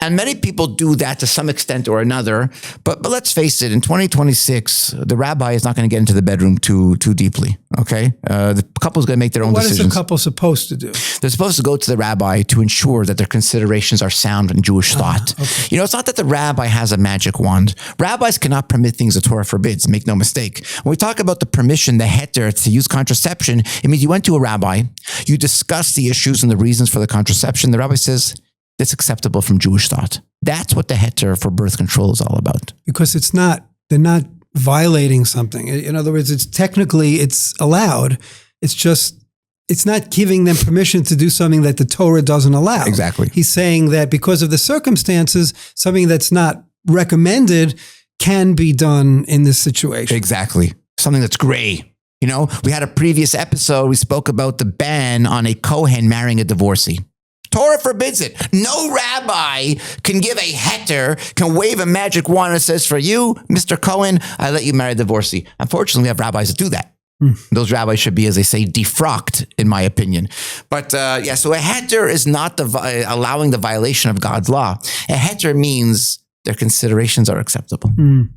And many people do that to some extent or another. But let's face it, in 2026, the rabbi is not going to get into the bedroom too deeply, okay? The couple's going to make their own decisions. What is the couple supposed to do? They're supposed to go to the rabbi to ensure that their considerations are sound in Jewish thought. Okay. It's not that the rabbi has a magic wand. Rabbis cannot permit things the Torah forbids, make no mistake. When we talk about the permission, the heter to use contraception, it means you went to a rabbi, you discussed the issues and the reasons for the contraception. The rabbi says, it's acceptable from Jewish thought. That's what the heter for birth control is all about. Because they're not violating something. In other words, it's allowed. It's not giving them permission to do something that the Torah doesn't allow. Exactly. He's saying that because of the circumstances, something that's not recommended can be done in this situation. Exactly. Something that's gray. We had a previous episode, we spoke about the ban on a Kohen marrying a divorcee. Torah forbids it. No rabbi can give a heter, can wave a magic wand that says, for you, Mr. Cohen, I let you marry a divorcee. Unfortunately, we have rabbis that do that. Those rabbis should be, as they say, defrocked, in my opinion. But so a heter is not allowing the violation of God's law. A heter means their considerations are acceptable.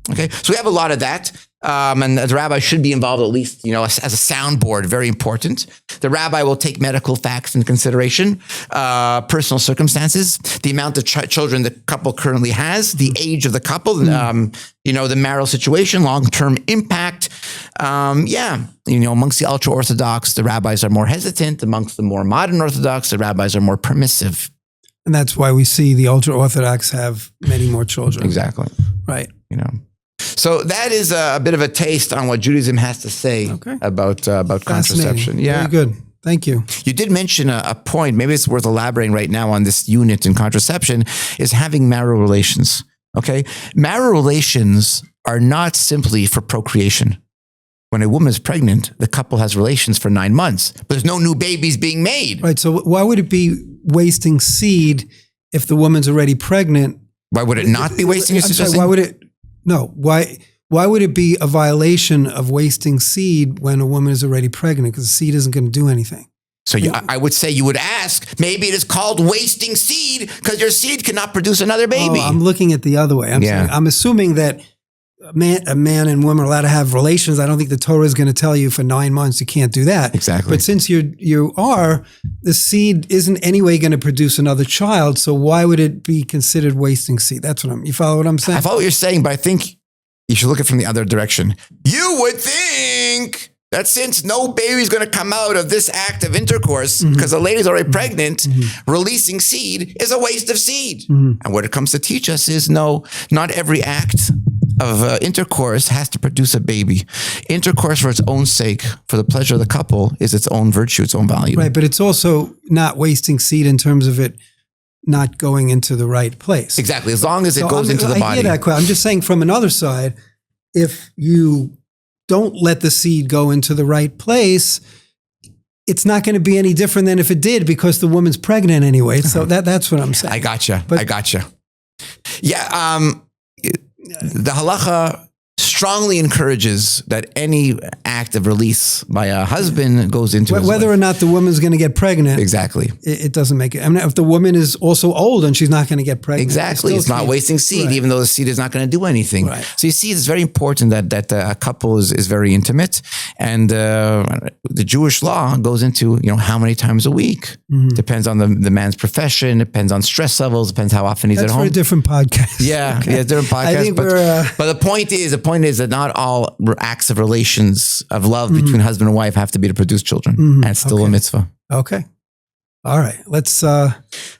Okay, so we have a lot of that. And the rabbi should be involved at least, as a soundboard, very important. The rabbi will take medical facts into consideration, personal circumstances, the amount of children the couple currently has, the age of the couple, the marital situation, long-term impact. Amongst the ultra-Orthodox, the rabbis are more hesitant. Amongst the more modern Orthodox, the rabbis are more permissive. And that's why we see the ultra-Orthodox have many more children. Exactly. Right. So that is a bit of a taste on what Judaism has to say about contraception. Yeah. Very good. Thank you. You did mention a point, maybe it's worth elaborating right now on this unit in contraception, is having marital relations. Okay? Marital relations are not simply for procreation. When a woman is pregnant, the couple has relations for 9 months, but there's no new babies being made. Right. So why would it be wasting seed if the woman's already pregnant? Why would it not be wasting seed? I'm sorry, why would it? No. Why would it be a violation of wasting seed when a woman is already pregnant? Because the seed isn't going to do anything. So I would say you would ask, maybe it is called wasting seed because your seed cannot produce another baby. I'm looking at the other way. I'm assuming that a man and woman are allowed to have relations. I don't think the Torah is going to tell you for 9 months you can't do that. Exactly. But since the seed isn't anyway going to produce another child, so why would it be considered wasting seed? That's you follow what I'm saying? I follow what you're saying, but I think you should look at it from the other direction. You would think that since no baby's going to come out of this act of intercourse, because the lady's already pregnant, releasing seed is a waste of seed. And what it comes to teach us is no, not every act of intercourse has to produce a baby. Intercourse for its own sake, for the pleasure of the couple, is its own virtue, its own value. Right, but it's also not wasting seed in terms of it not going into the right place. Exactly, as long as it goes into the body. I hear that. I'm just saying from another side, if you don't let the seed go into the right place, it's not going to be any different than if it did because the woman's pregnant anyway. So that's what I'm saying. I gotcha. Yeah, the halacha strongly encourages that any act of release by a husband goes into his whether wife. or not the woman's going to get pregnant. Exactly. It doesn't make it. I mean, if the woman is also old and she's not going to get pregnant. Exactly. It's not wasting seed, even though the seed is not going to do anything. Right. So you see, it's very important that a couple is very intimate. And the Jewish law goes into, how many times a week. Depends on the man's profession, depends on stress levels, depends how often he's at home. That's for a different podcast. Yeah, different podcast. I think but the point is that not all acts of relations of love between husband and wife have to be to produce children. And it's still a mitzvah. Okay. All right. Let's okay,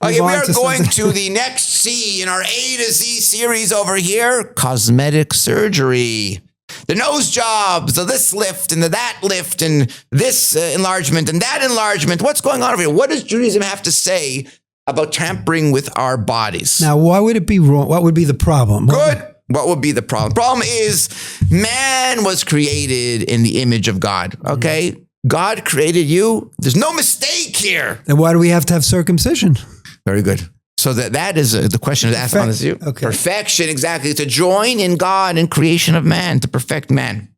we are going to the next C in our A to Z series over here, cosmetic surgery. The nose jobs, the this lift and the that lift and this enlargement and that enlargement. What's going on over here? What does Judaism have to say about tampering with our bodies? Now, why would it be wrong? What would be the problem? Good. What would be the problem? Problem is man was created in the image of God. Okay. God created you. There's no mistake here. Then why do we have to have circumcision? Very good. So that is the question is asked on this. Okay. Perfection, exactly. To join in God and creation of man, to perfect man.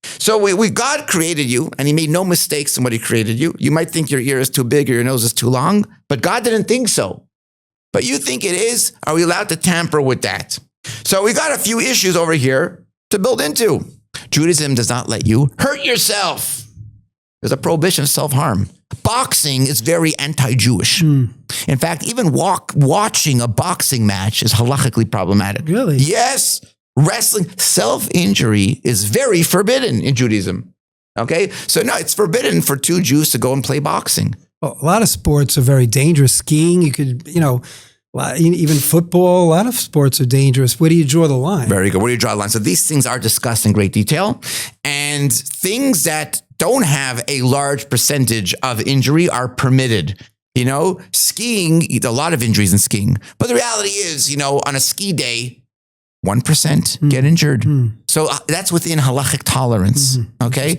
So God created you and he made no mistakes in what he created you. You might think your ear is too big or your nose is too long, but God didn't think so. But you think it is. Are we allowed to tamper with that? So we got a few issues over here to build into. Judaism does not let you hurt yourself. There's a prohibition of self-harm. Boxing is very anti-Jewish. In fact, even watching a boxing match is halachically problematic. Really? Yes. Wrestling, self-injury is very forbidden in Judaism. Okay? So no, it's forbidden for two Jews to go and play boxing. Well, a lot of sports are very dangerous. Skiing, you could, even football, a lot of sports are dangerous. Where do you draw the line? Very good. Where do you draw the line? So these things are discussed in great detail. And things that don't have a large percentage of injury are permitted. Skiing, a lot of injuries in skiing. But the reality is, on a ski day, 1% get injured. So that's within halachic tolerance. Okay.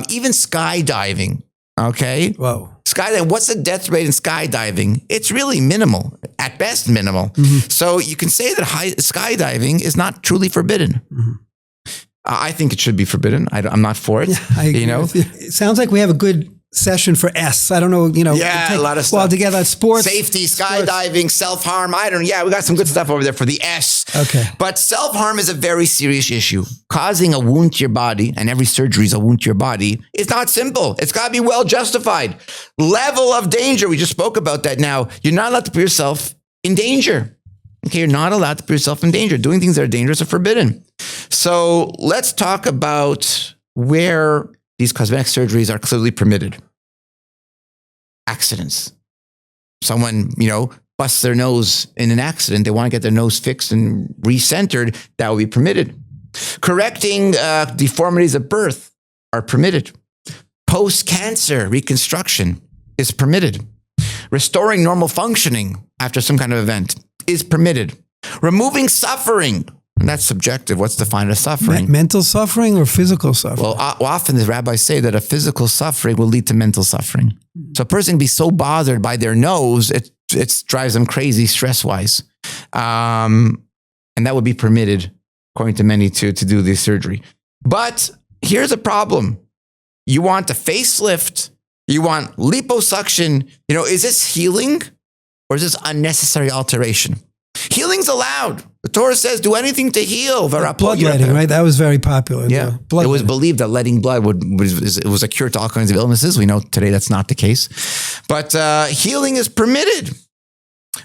Even skydiving. Okay. Whoa. Skydiving, what's the death rate in skydiving? It's really minimal, at best minimal. So you can say that skydiving is not truly forbidden. I think it should be forbidden. I'm not for it. Yeah, I agree with you. It sounds like we have a good session for S. I don't know, Yeah, a lot of stuff. Well, together, sports. Safety, skydiving, self-harm. Yeah, we got some good stuff over there for the S. Okay. But self-harm is a very serious issue. Causing a wound to your body, and every surgery is a wound to your body, is not simple. It's got to be well justified. Level of danger. We just spoke about that now. You're not allowed to put yourself in danger. Okay, you're not allowed to put yourself in danger. Doing things that are dangerous are forbidden. So let's talk about where these cosmetic surgeries are clearly permitted. Accidents. Someone, busts their nose in an accident. They want to get their nose fixed and recentered. That will be permitted. Correcting deformities of birth are permitted. Post-cancer reconstruction is permitted. Restoring normal functioning after some kind of event is permitted. Removing suffering. And that's subjective. What's defined as suffering? Mental suffering or physical suffering? Well, often the rabbis say that a physical suffering will lead to mental suffering. So a person can be so bothered by their nose, it drives them crazy stress-wise. And that would be permitted, according to many, to do this surgery. But here's a problem. You want a facelift. You want liposuction. Is this healing or is this unnecessary alteration? Healing's allowed. The Torah says, do anything to heal. Bloodletting, right? That was very popular. Yeah. It was believed that letting blood was a cure to all kinds of illnesses. We know today that's not the case. But healing is permitted.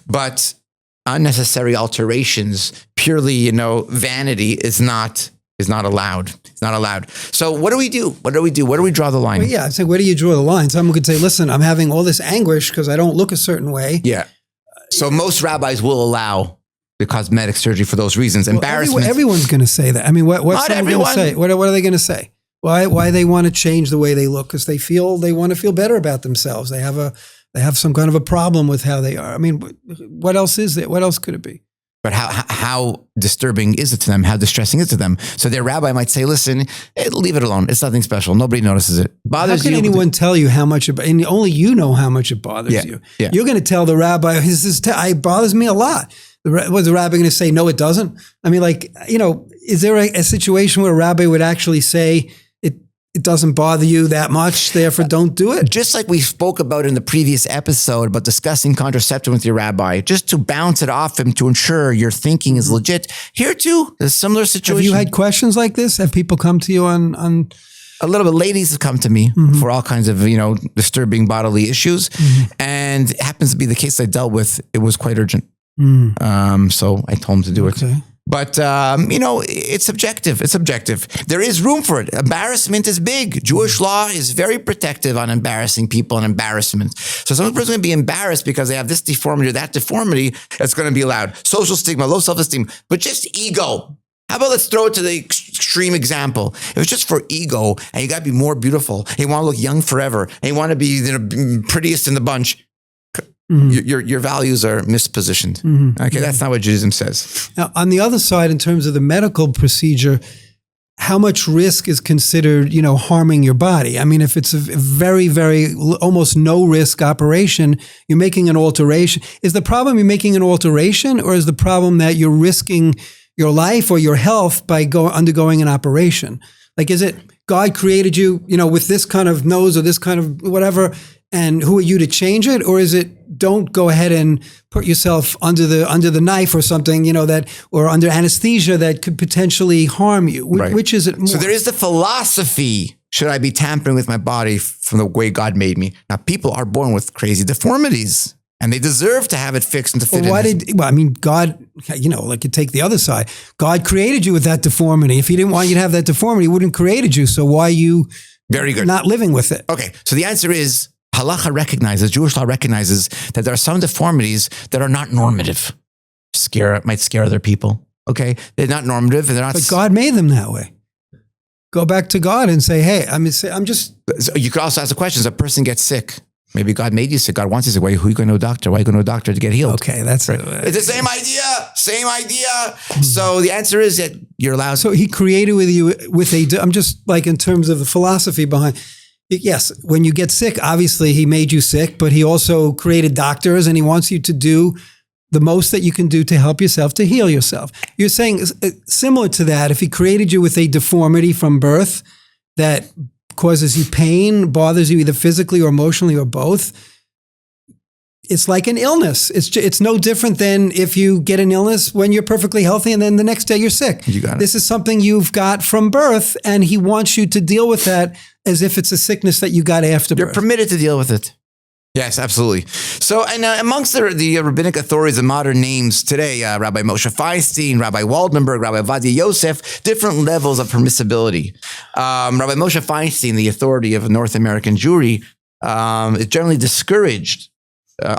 But unnecessary alterations, purely, vanity is not allowed. It's not allowed. So what do we do? What do we do? Where do we draw the line? Well, yeah, I'd say, where do you draw the line? Someone could say, listen, I'm having all this anguish because I don't look a certain way. Yeah. So most rabbis will allow the cosmetic surgery for those reasons. Embarrassment. Everyone's going to say that. I mean, what's someone going to say? What are they going to say? Why they want to change the way they look? Because they want to feel better about themselves. They have some kind of a problem with how they are. I mean, what else is there? What else could it be? But how disturbing is it to them? How distressing is it to them? So their rabbi might say, listen, leave it alone. It's nothing special. Nobody notices it. Bothers you. How can anyone tell you how much, and only you know how much it bothers you. Yeah. You're going to tell the rabbi, it bothers me a lot. Was the rabbi going to say, no, it doesn't? I mean, is there a situation where a rabbi would actually say, it doesn't bother you that much, therefore don't do it? Just like we spoke about in the previous episode about discussing contraception with your rabbi, just to bounce it off him to ensure your thinking is legit. Here too, a similar situation. Have you had questions like this? Have people come to you on a little bit? Ladies have come to me for all kinds of, disturbing bodily issues. And it happens to be the case I dealt with. It was quite urgent. So I told him to do it. But, it's subjective. It's subjective. There is room for it. Embarrassment is big. Jewish law is very protective on embarrassing people and embarrassment. So some person's going to be embarrassed because they have this deformity or that deformity. That's going to be allowed. Social stigma, low self-esteem, but just ego. How about let's throw it to the extreme example. If it's just for ego and you got to be more beautiful, and you want to look young forever, and you want to be the prettiest in the bunch, your values are mispositioned. Okay, that's not what Judaism says. Now, on the other side, in terms of the medical procedure, how much risk is considered, harming your body? I mean, if it's a very, very almost no risk operation, you're making an alteration. Is the problem you're making an alteration, or is the problem that you're risking your life or your health by undergoing an operation? Like, is it God created you, with this kind of nose or this kind of whatever, and who are you to change it? Or is it, don't go ahead and put yourself under the knife or something, or under anesthesia that could potentially harm you? Right. Which is it more? So there is the philosophy, should I be tampering with my body from the way God made me? Now, people are born with crazy deformities, and they deserve to have it fixed and to fit in. God, you take the other side. God created you with that deformity. If he didn't want you to have that deformity, he wouldn't have created you. So why are you very good not living with it? Okay, so the answer is, halacha recognizes, Jewish law recognizes that there are some deformities that are not normative. Might scare other people. Okay, they're not normative, and they're not. But God made them that way. Go back to God and say, "Hey, I'm just." So you could also ask the question: as a person gets sick, maybe God made you sick. God wants you sick. Who are you going to a doctor? Why are you going to a doctor to get healed? Okay, that's right. It's the same idea. Same idea. So the answer is that you're allowed. So He created you with a. I'm just like in terms of the philosophy behind. Yes, when you get sick, obviously he made you sick, but he also created doctors, and he wants you to do the most that you can do to help yourself, to heal yourself. You're saying similar to that, if he created you with a deformity from birth that causes you pain, bothers you either physically or emotionally or both, it's like an illness. It's no different than if you get an illness when you're perfectly healthy and then the next day you're sick. You got it. This is something you've got from birth, and he wants you to deal with that as if it's a sickness that you got after birth. You're permitted to deal with it. Yes, absolutely. So, and amongst the rabbinic authorities and modern names today, Rabbi Moshe Feinstein, Rabbi Waldenberg, Rabbi Vadia Yosef, different levels of permissibility. Rabbi Moshe Feinstein, the authority of North American Jewry, is generally discouraged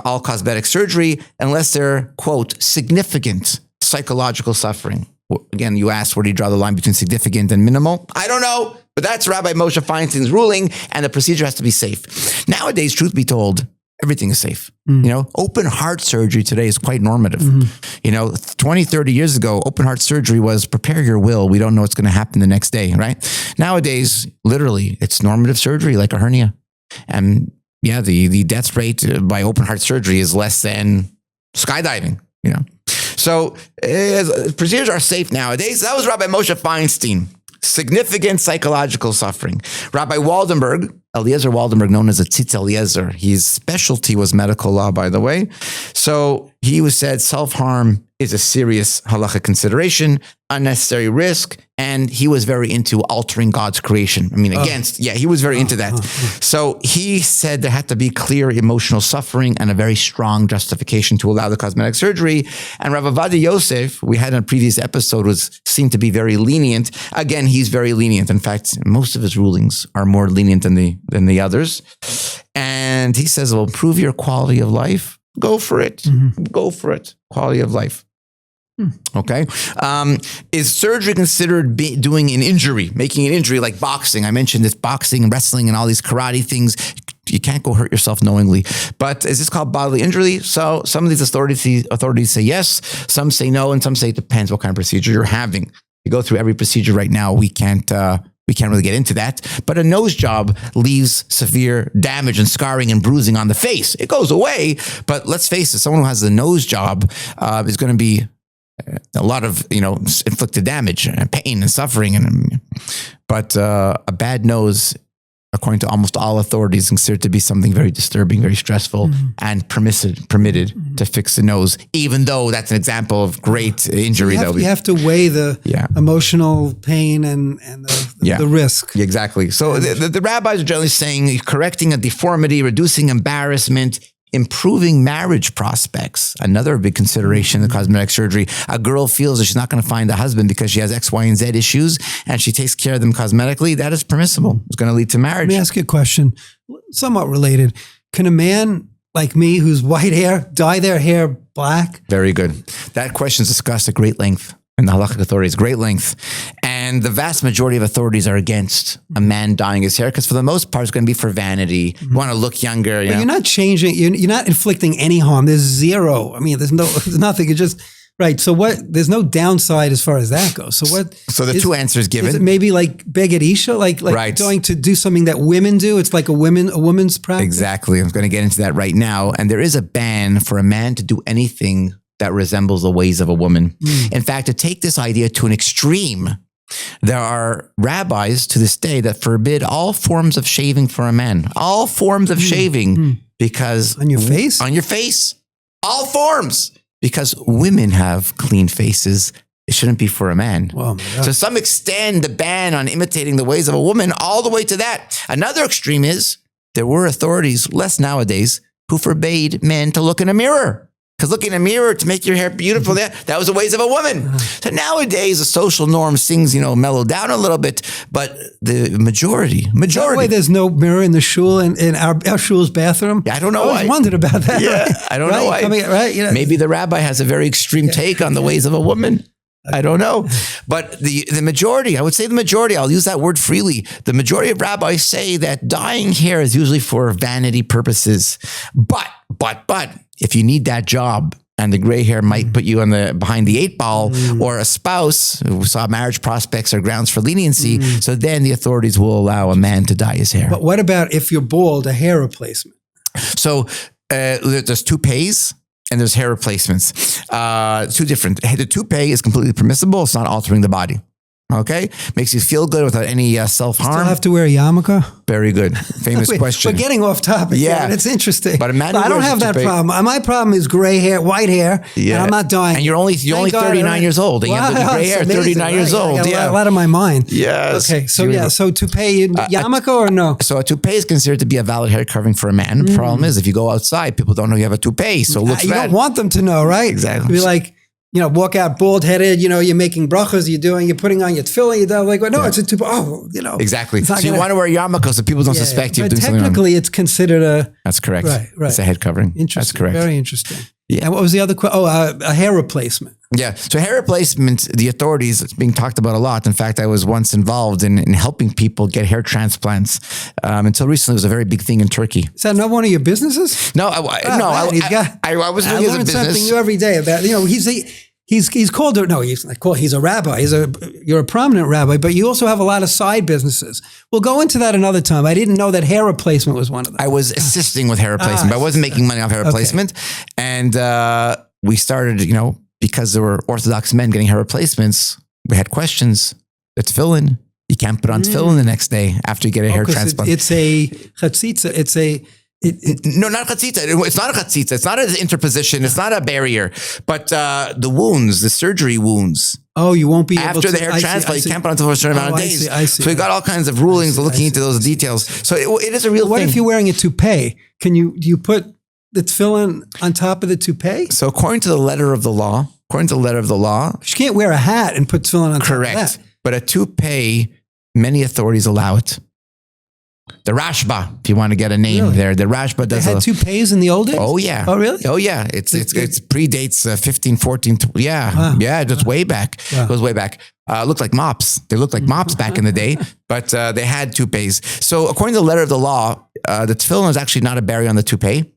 all cosmetic surgery unless they're, quote, significant psychological suffering. Again, you asked, where do you draw the line between significant and minimal? I don't know, but that's Rabbi Moshe Feinstein's ruling, and the procedure has to be safe. Nowadays, truth be told, everything is safe. Open heart surgery today is quite normative. 20, 30 years ago, open heart surgery was prepare your will. We don't know what's going to happen the next day, right? Nowadays, literally, it's normative surgery like a hernia. And yeah, the death rate by open heart surgery is less than skydiving, So procedures are safe nowadays. That was Rabbi Moshe Feinstein. Significant psychological suffering. Rabbi Waldenberg, Eliezer Waldenberg, known as a Tzitz Eliezer, his specialty was medical law, by the way. So he was said self-harm is a serious halachic consideration, unnecessary risk, and he was very into altering God's creation. I mean, he was very into that. So he said there had to be clear emotional suffering and a very strong justification to allow the cosmetic surgery. And Rav Ovadia Yosef, we had in a previous episode, seemed to be very lenient. Again, he's very lenient. In fact, most of his rulings are more lenient than the others. And he says, well, improve your quality of life. Go for it. Mm-hmm. Go for it. Quality of life. Okay. Is surgery considered doing an injury, making an injury like boxing? I mentioned this boxing and wrestling and all these karate things. You can't go hurt yourself knowingly. But is this called bodily injury? So some of these authorities say yes, some say no, and some say it depends what kind of procedure you're having. You go through every procedure right now. We can't really get into that, but a nose job leaves severe damage and scarring and bruising on the face. It goes away, but let's face it, someone who has a nose job is going to be a lot of, inflicted damage and pain and suffering. But a bad nose, according to almost all authorities, considered to be something very disturbing, very stressful, and permitted to fix the nose, even though that's an example of great injury. You have to weigh the emotional pain and the risk. Exactly. So the rabbis are generally saying correcting a deformity, reducing embarrassment, improving marriage prospects. Another big consideration in cosmetic surgery. A girl feels that she's not going to find a husband because she has X, Y, and Z issues, and she takes care of them cosmetically. That is permissible. It's going to lead to marriage. Let me ask you a question, somewhat related. Can a man like me who's white hair dye their hair black? Very good. That question is discussed at great length in the halachic authorities, great length. And the vast majority of authorities are against a man dyeing his hair because for the most part, it's going to be for vanity. You want to look younger. But you're not changing. You're not inflicting any harm. There's zero. I mean, there's nothing. It's just, right. So there's no downside as far as that goes. So So the two answers given. Is it maybe like Beged Isha, like right. going to do something that women do? It's like a woman's practice. Exactly. I'm going to get into that right now. And there is a ban for a man to do anything that resembles the ways of a woman. In fact, to take this idea to an extreme, there are rabbis to this day that forbid all forms of shaving for a man. All forms of shaving because... On your face? On your face. All forms. Because women have clean faces. It shouldn't be for a man. Oh, to some extent, the ban on imitating the ways of a woman all the way to that. Another extreme is there were authorities, less nowadays, who forbade men to look in a mirror. Because looking in a mirror to make your hair beautiful, that was the ways of a woman. So nowadays, the social norm things, mellow down a little bit, but the majority. That way there's no mirror in the shul, in our shul's bathroom? Yeah, I don't know why. I always wondered about that. Yeah, right? I don't know why. Maybe the rabbi has a very extreme take on the ways of a woman. I don't know. But the majority, I would say the majority, I'll use that word freely. The majority of rabbis say that dyeing hair is usually for vanity purposes. But if you need that job and the gray hair might put you behind the eight ball, or a spouse who saw marriage prospects or grounds for leniency, so then the authorities will allow a man to dye his hair. But what about if you're bald, a hair replacement? So there's toupees and there's hair replacements. Two different. The toupee is completely permissible. It's not altering the body. Okay? Makes you feel good without any self-harm. Still have to wear a yarmulke? Very good. Famous question. We're getting off topic. Yeah. It's interesting. But I don't have that problem. My problem is gray hair, white hair, and I'm not dying. And you're only 39 years old. And you have the gray hair, 39 years old. A lot of my mind. Yes. Okay. So toupee, yarmulke or no? So a toupee is considered to be a valid hair covering for a man. The problem is if you go outside, people don't know you have a toupee. So it looks bad. You don't want them to know, right? Exactly. Be like, walk out bald-headed, you're making brachas, you're putting on your tefillin, you're like, well, no, it's a tuba. Exactly. So you want to wear a yarmulke so people don't suspect you're doing something wrong. Technically, it's considered a... That's correct. Right. It's a head covering. Interesting. That's correct. Very interesting. Yeah. And what was the other question? A hair replacement. Yeah. So hair replacement, the authorities, it's being talked about a lot. In fact, I was once involved in helping people get hair transplants. Until recently, it was a very big thing in Turkey. Is that not one of your businesses? No, I was doing it as a business. Something new every day about, He's called, no, he's not called, he's a rabbi. You're a prominent rabbi, but you also have a lot of side businesses. We'll go into that another time. I didn't know that hair replacement was one of them. I was assisting with hair replacement, but I wasn't making money off hair replacement. And we started, because there were Orthodox men getting hair replacements, we had questions. It's tefillin. You can't put on tefillin the next day after you get a hair transplant. It's a chatzitza. No, not chatzitza. It's not a chatzitza. It's not an interposition. It's not a barrier. But the wounds, the surgery wounds. Oh, you won't be after the hair transplant. You can't put on for a certain amount of days. I see. So we got all kinds of rulings looking into those details. So it is a real thing. What if you're wearing a toupee? Do you put the tefillin on top of the toupee? So according to the letter of the law, you can't wear a hat and put tefillin on top of that. Correct. But a toupee, many authorities allow it. The Rashba, if you want to get a name there, the Rashba does. They had toupees in the old days? Oh yeah. Oh really? Oh yeah. It predates 15, 14. Yeah. Wow. Yeah. Just way back. Wow. It goes way back. Looked like mops. They looked like mops back in the day, but they had toupees. So according to the letter of the law, the tefillin is actually not a barrier on the toupee.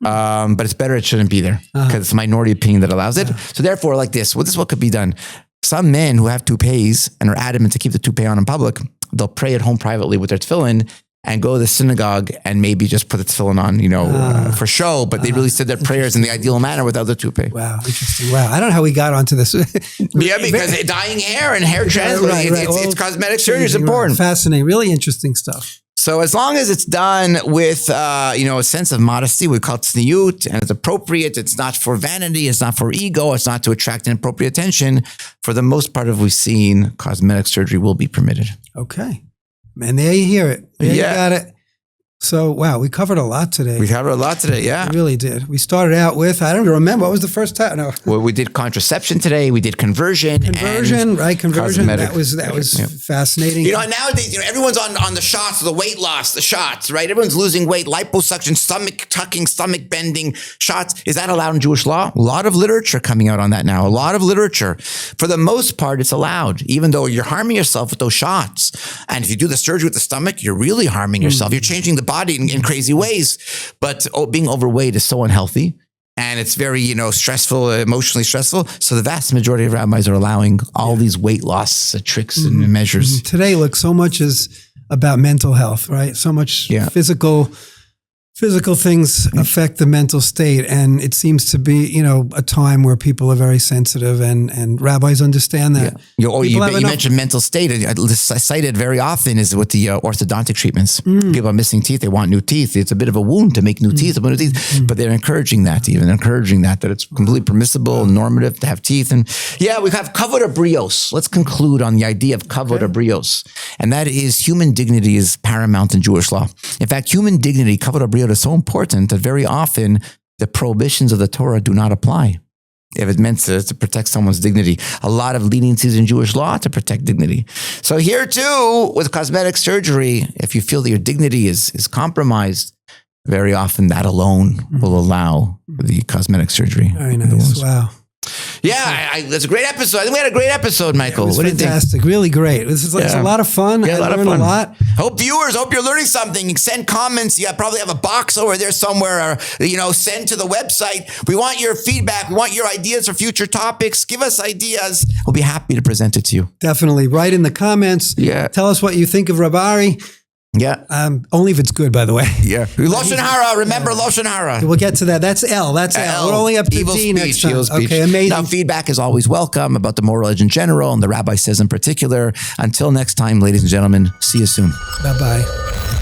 But it's better it shouldn't be there because it's a minority opinion that allows it. So therefore, like this is what could be done. Some men who have toupees and are adamant to keep the toupee on in public, they'll pray at home privately with their tefillin and go to the synagogue and maybe just put the tefillin on, for show, but they really said their prayers in the ideal manner without the toupee. Wow, interesting. Wow, I don't know how we got onto this. Yeah, because ddying hair and hair transplant, it's cosmetic surgery is important. Fascinating, really interesting stuff. So as long as it's done with, a sense of modesty, we call it tzniut, and it's appropriate, it's not for vanity, it's not for ego, it's not to attract inappropriate attention. For the most part of we've seen, cosmetic surgery will be permitted. Okay. And there you hear it. There you got it. So, wow, we covered a lot today. Yeah. We really did. We started out with, I don't remember, what was the first time? No. Well, we did contraception today. We did conversion. Conversion. Cosmetic. That was fascinating. Nowadays, everyone's on the shots, the weight loss, the shots, right? Everyone's losing weight, liposuction, stomach tucking, stomach bending shots. Is that allowed in Jewish law? A lot of literature coming out on that now. A lot of literature. For the most part, it's allowed, even though you're harming yourself with those shots. And if you do the surgery with the stomach, you're really harming yourself. You're changing the body in crazy ways. But being overweight is so unhealthy. And it's very, stressful, emotionally stressful. So the vast majority of rabbis are allowing all these weight loss tricks and measures. Today, look, so much is about mental health, right? So much physical things affect the mental state. And it seems to be, a time where people are very sensitive and rabbis understand that. Yeah. You mentioned mental state. I cited very often is with the orthodontic treatments. People are missing teeth. They want new teeth. It's a bit of a wound to make new teeth, but they're encouraging that that it's completely permissible and normative to have teeth. And we have kavod habrios. Let's conclude on the idea of kavod habrios. And that is human dignity is paramount in Jewish law. In fact, human dignity, kavod habrios, is so important that very often the prohibitions of the Torah do not apply if it meant to protect someone's dignity. A lot of leniencies in Jewish law to protect dignity. So here too, with cosmetic surgery, if you feel that your dignity is compromised, very often that alone will allow the cosmetic surgery. Very nice. Wow. Yeah, that's a great episode. I think we had a great episode, Michael. It was fantastic. Really great. This is it's a lot of fun. Yeah, I learned a lot. Hope you're learning something. Send comments. You probably have a box over there somewhere, or send to the website. We want your feedback. We want your ideas for future topics. Give us ideas. We'll be happy to present it to you. Definitely. Write in the comments. Yeah. Tell us what you think of Rabbi Ari. Yeah. Only if it's good, by the way. Yeah. Lashon hara. Remember Lashon hara. We'll get to that. That's L. We're only up to D next time. Okay, amazing. Now, feedback is always welcome about the moral edge in general and the Rabbi Says in particular. Until next time, ladies and gentlemen, see you soon. Bye-bye.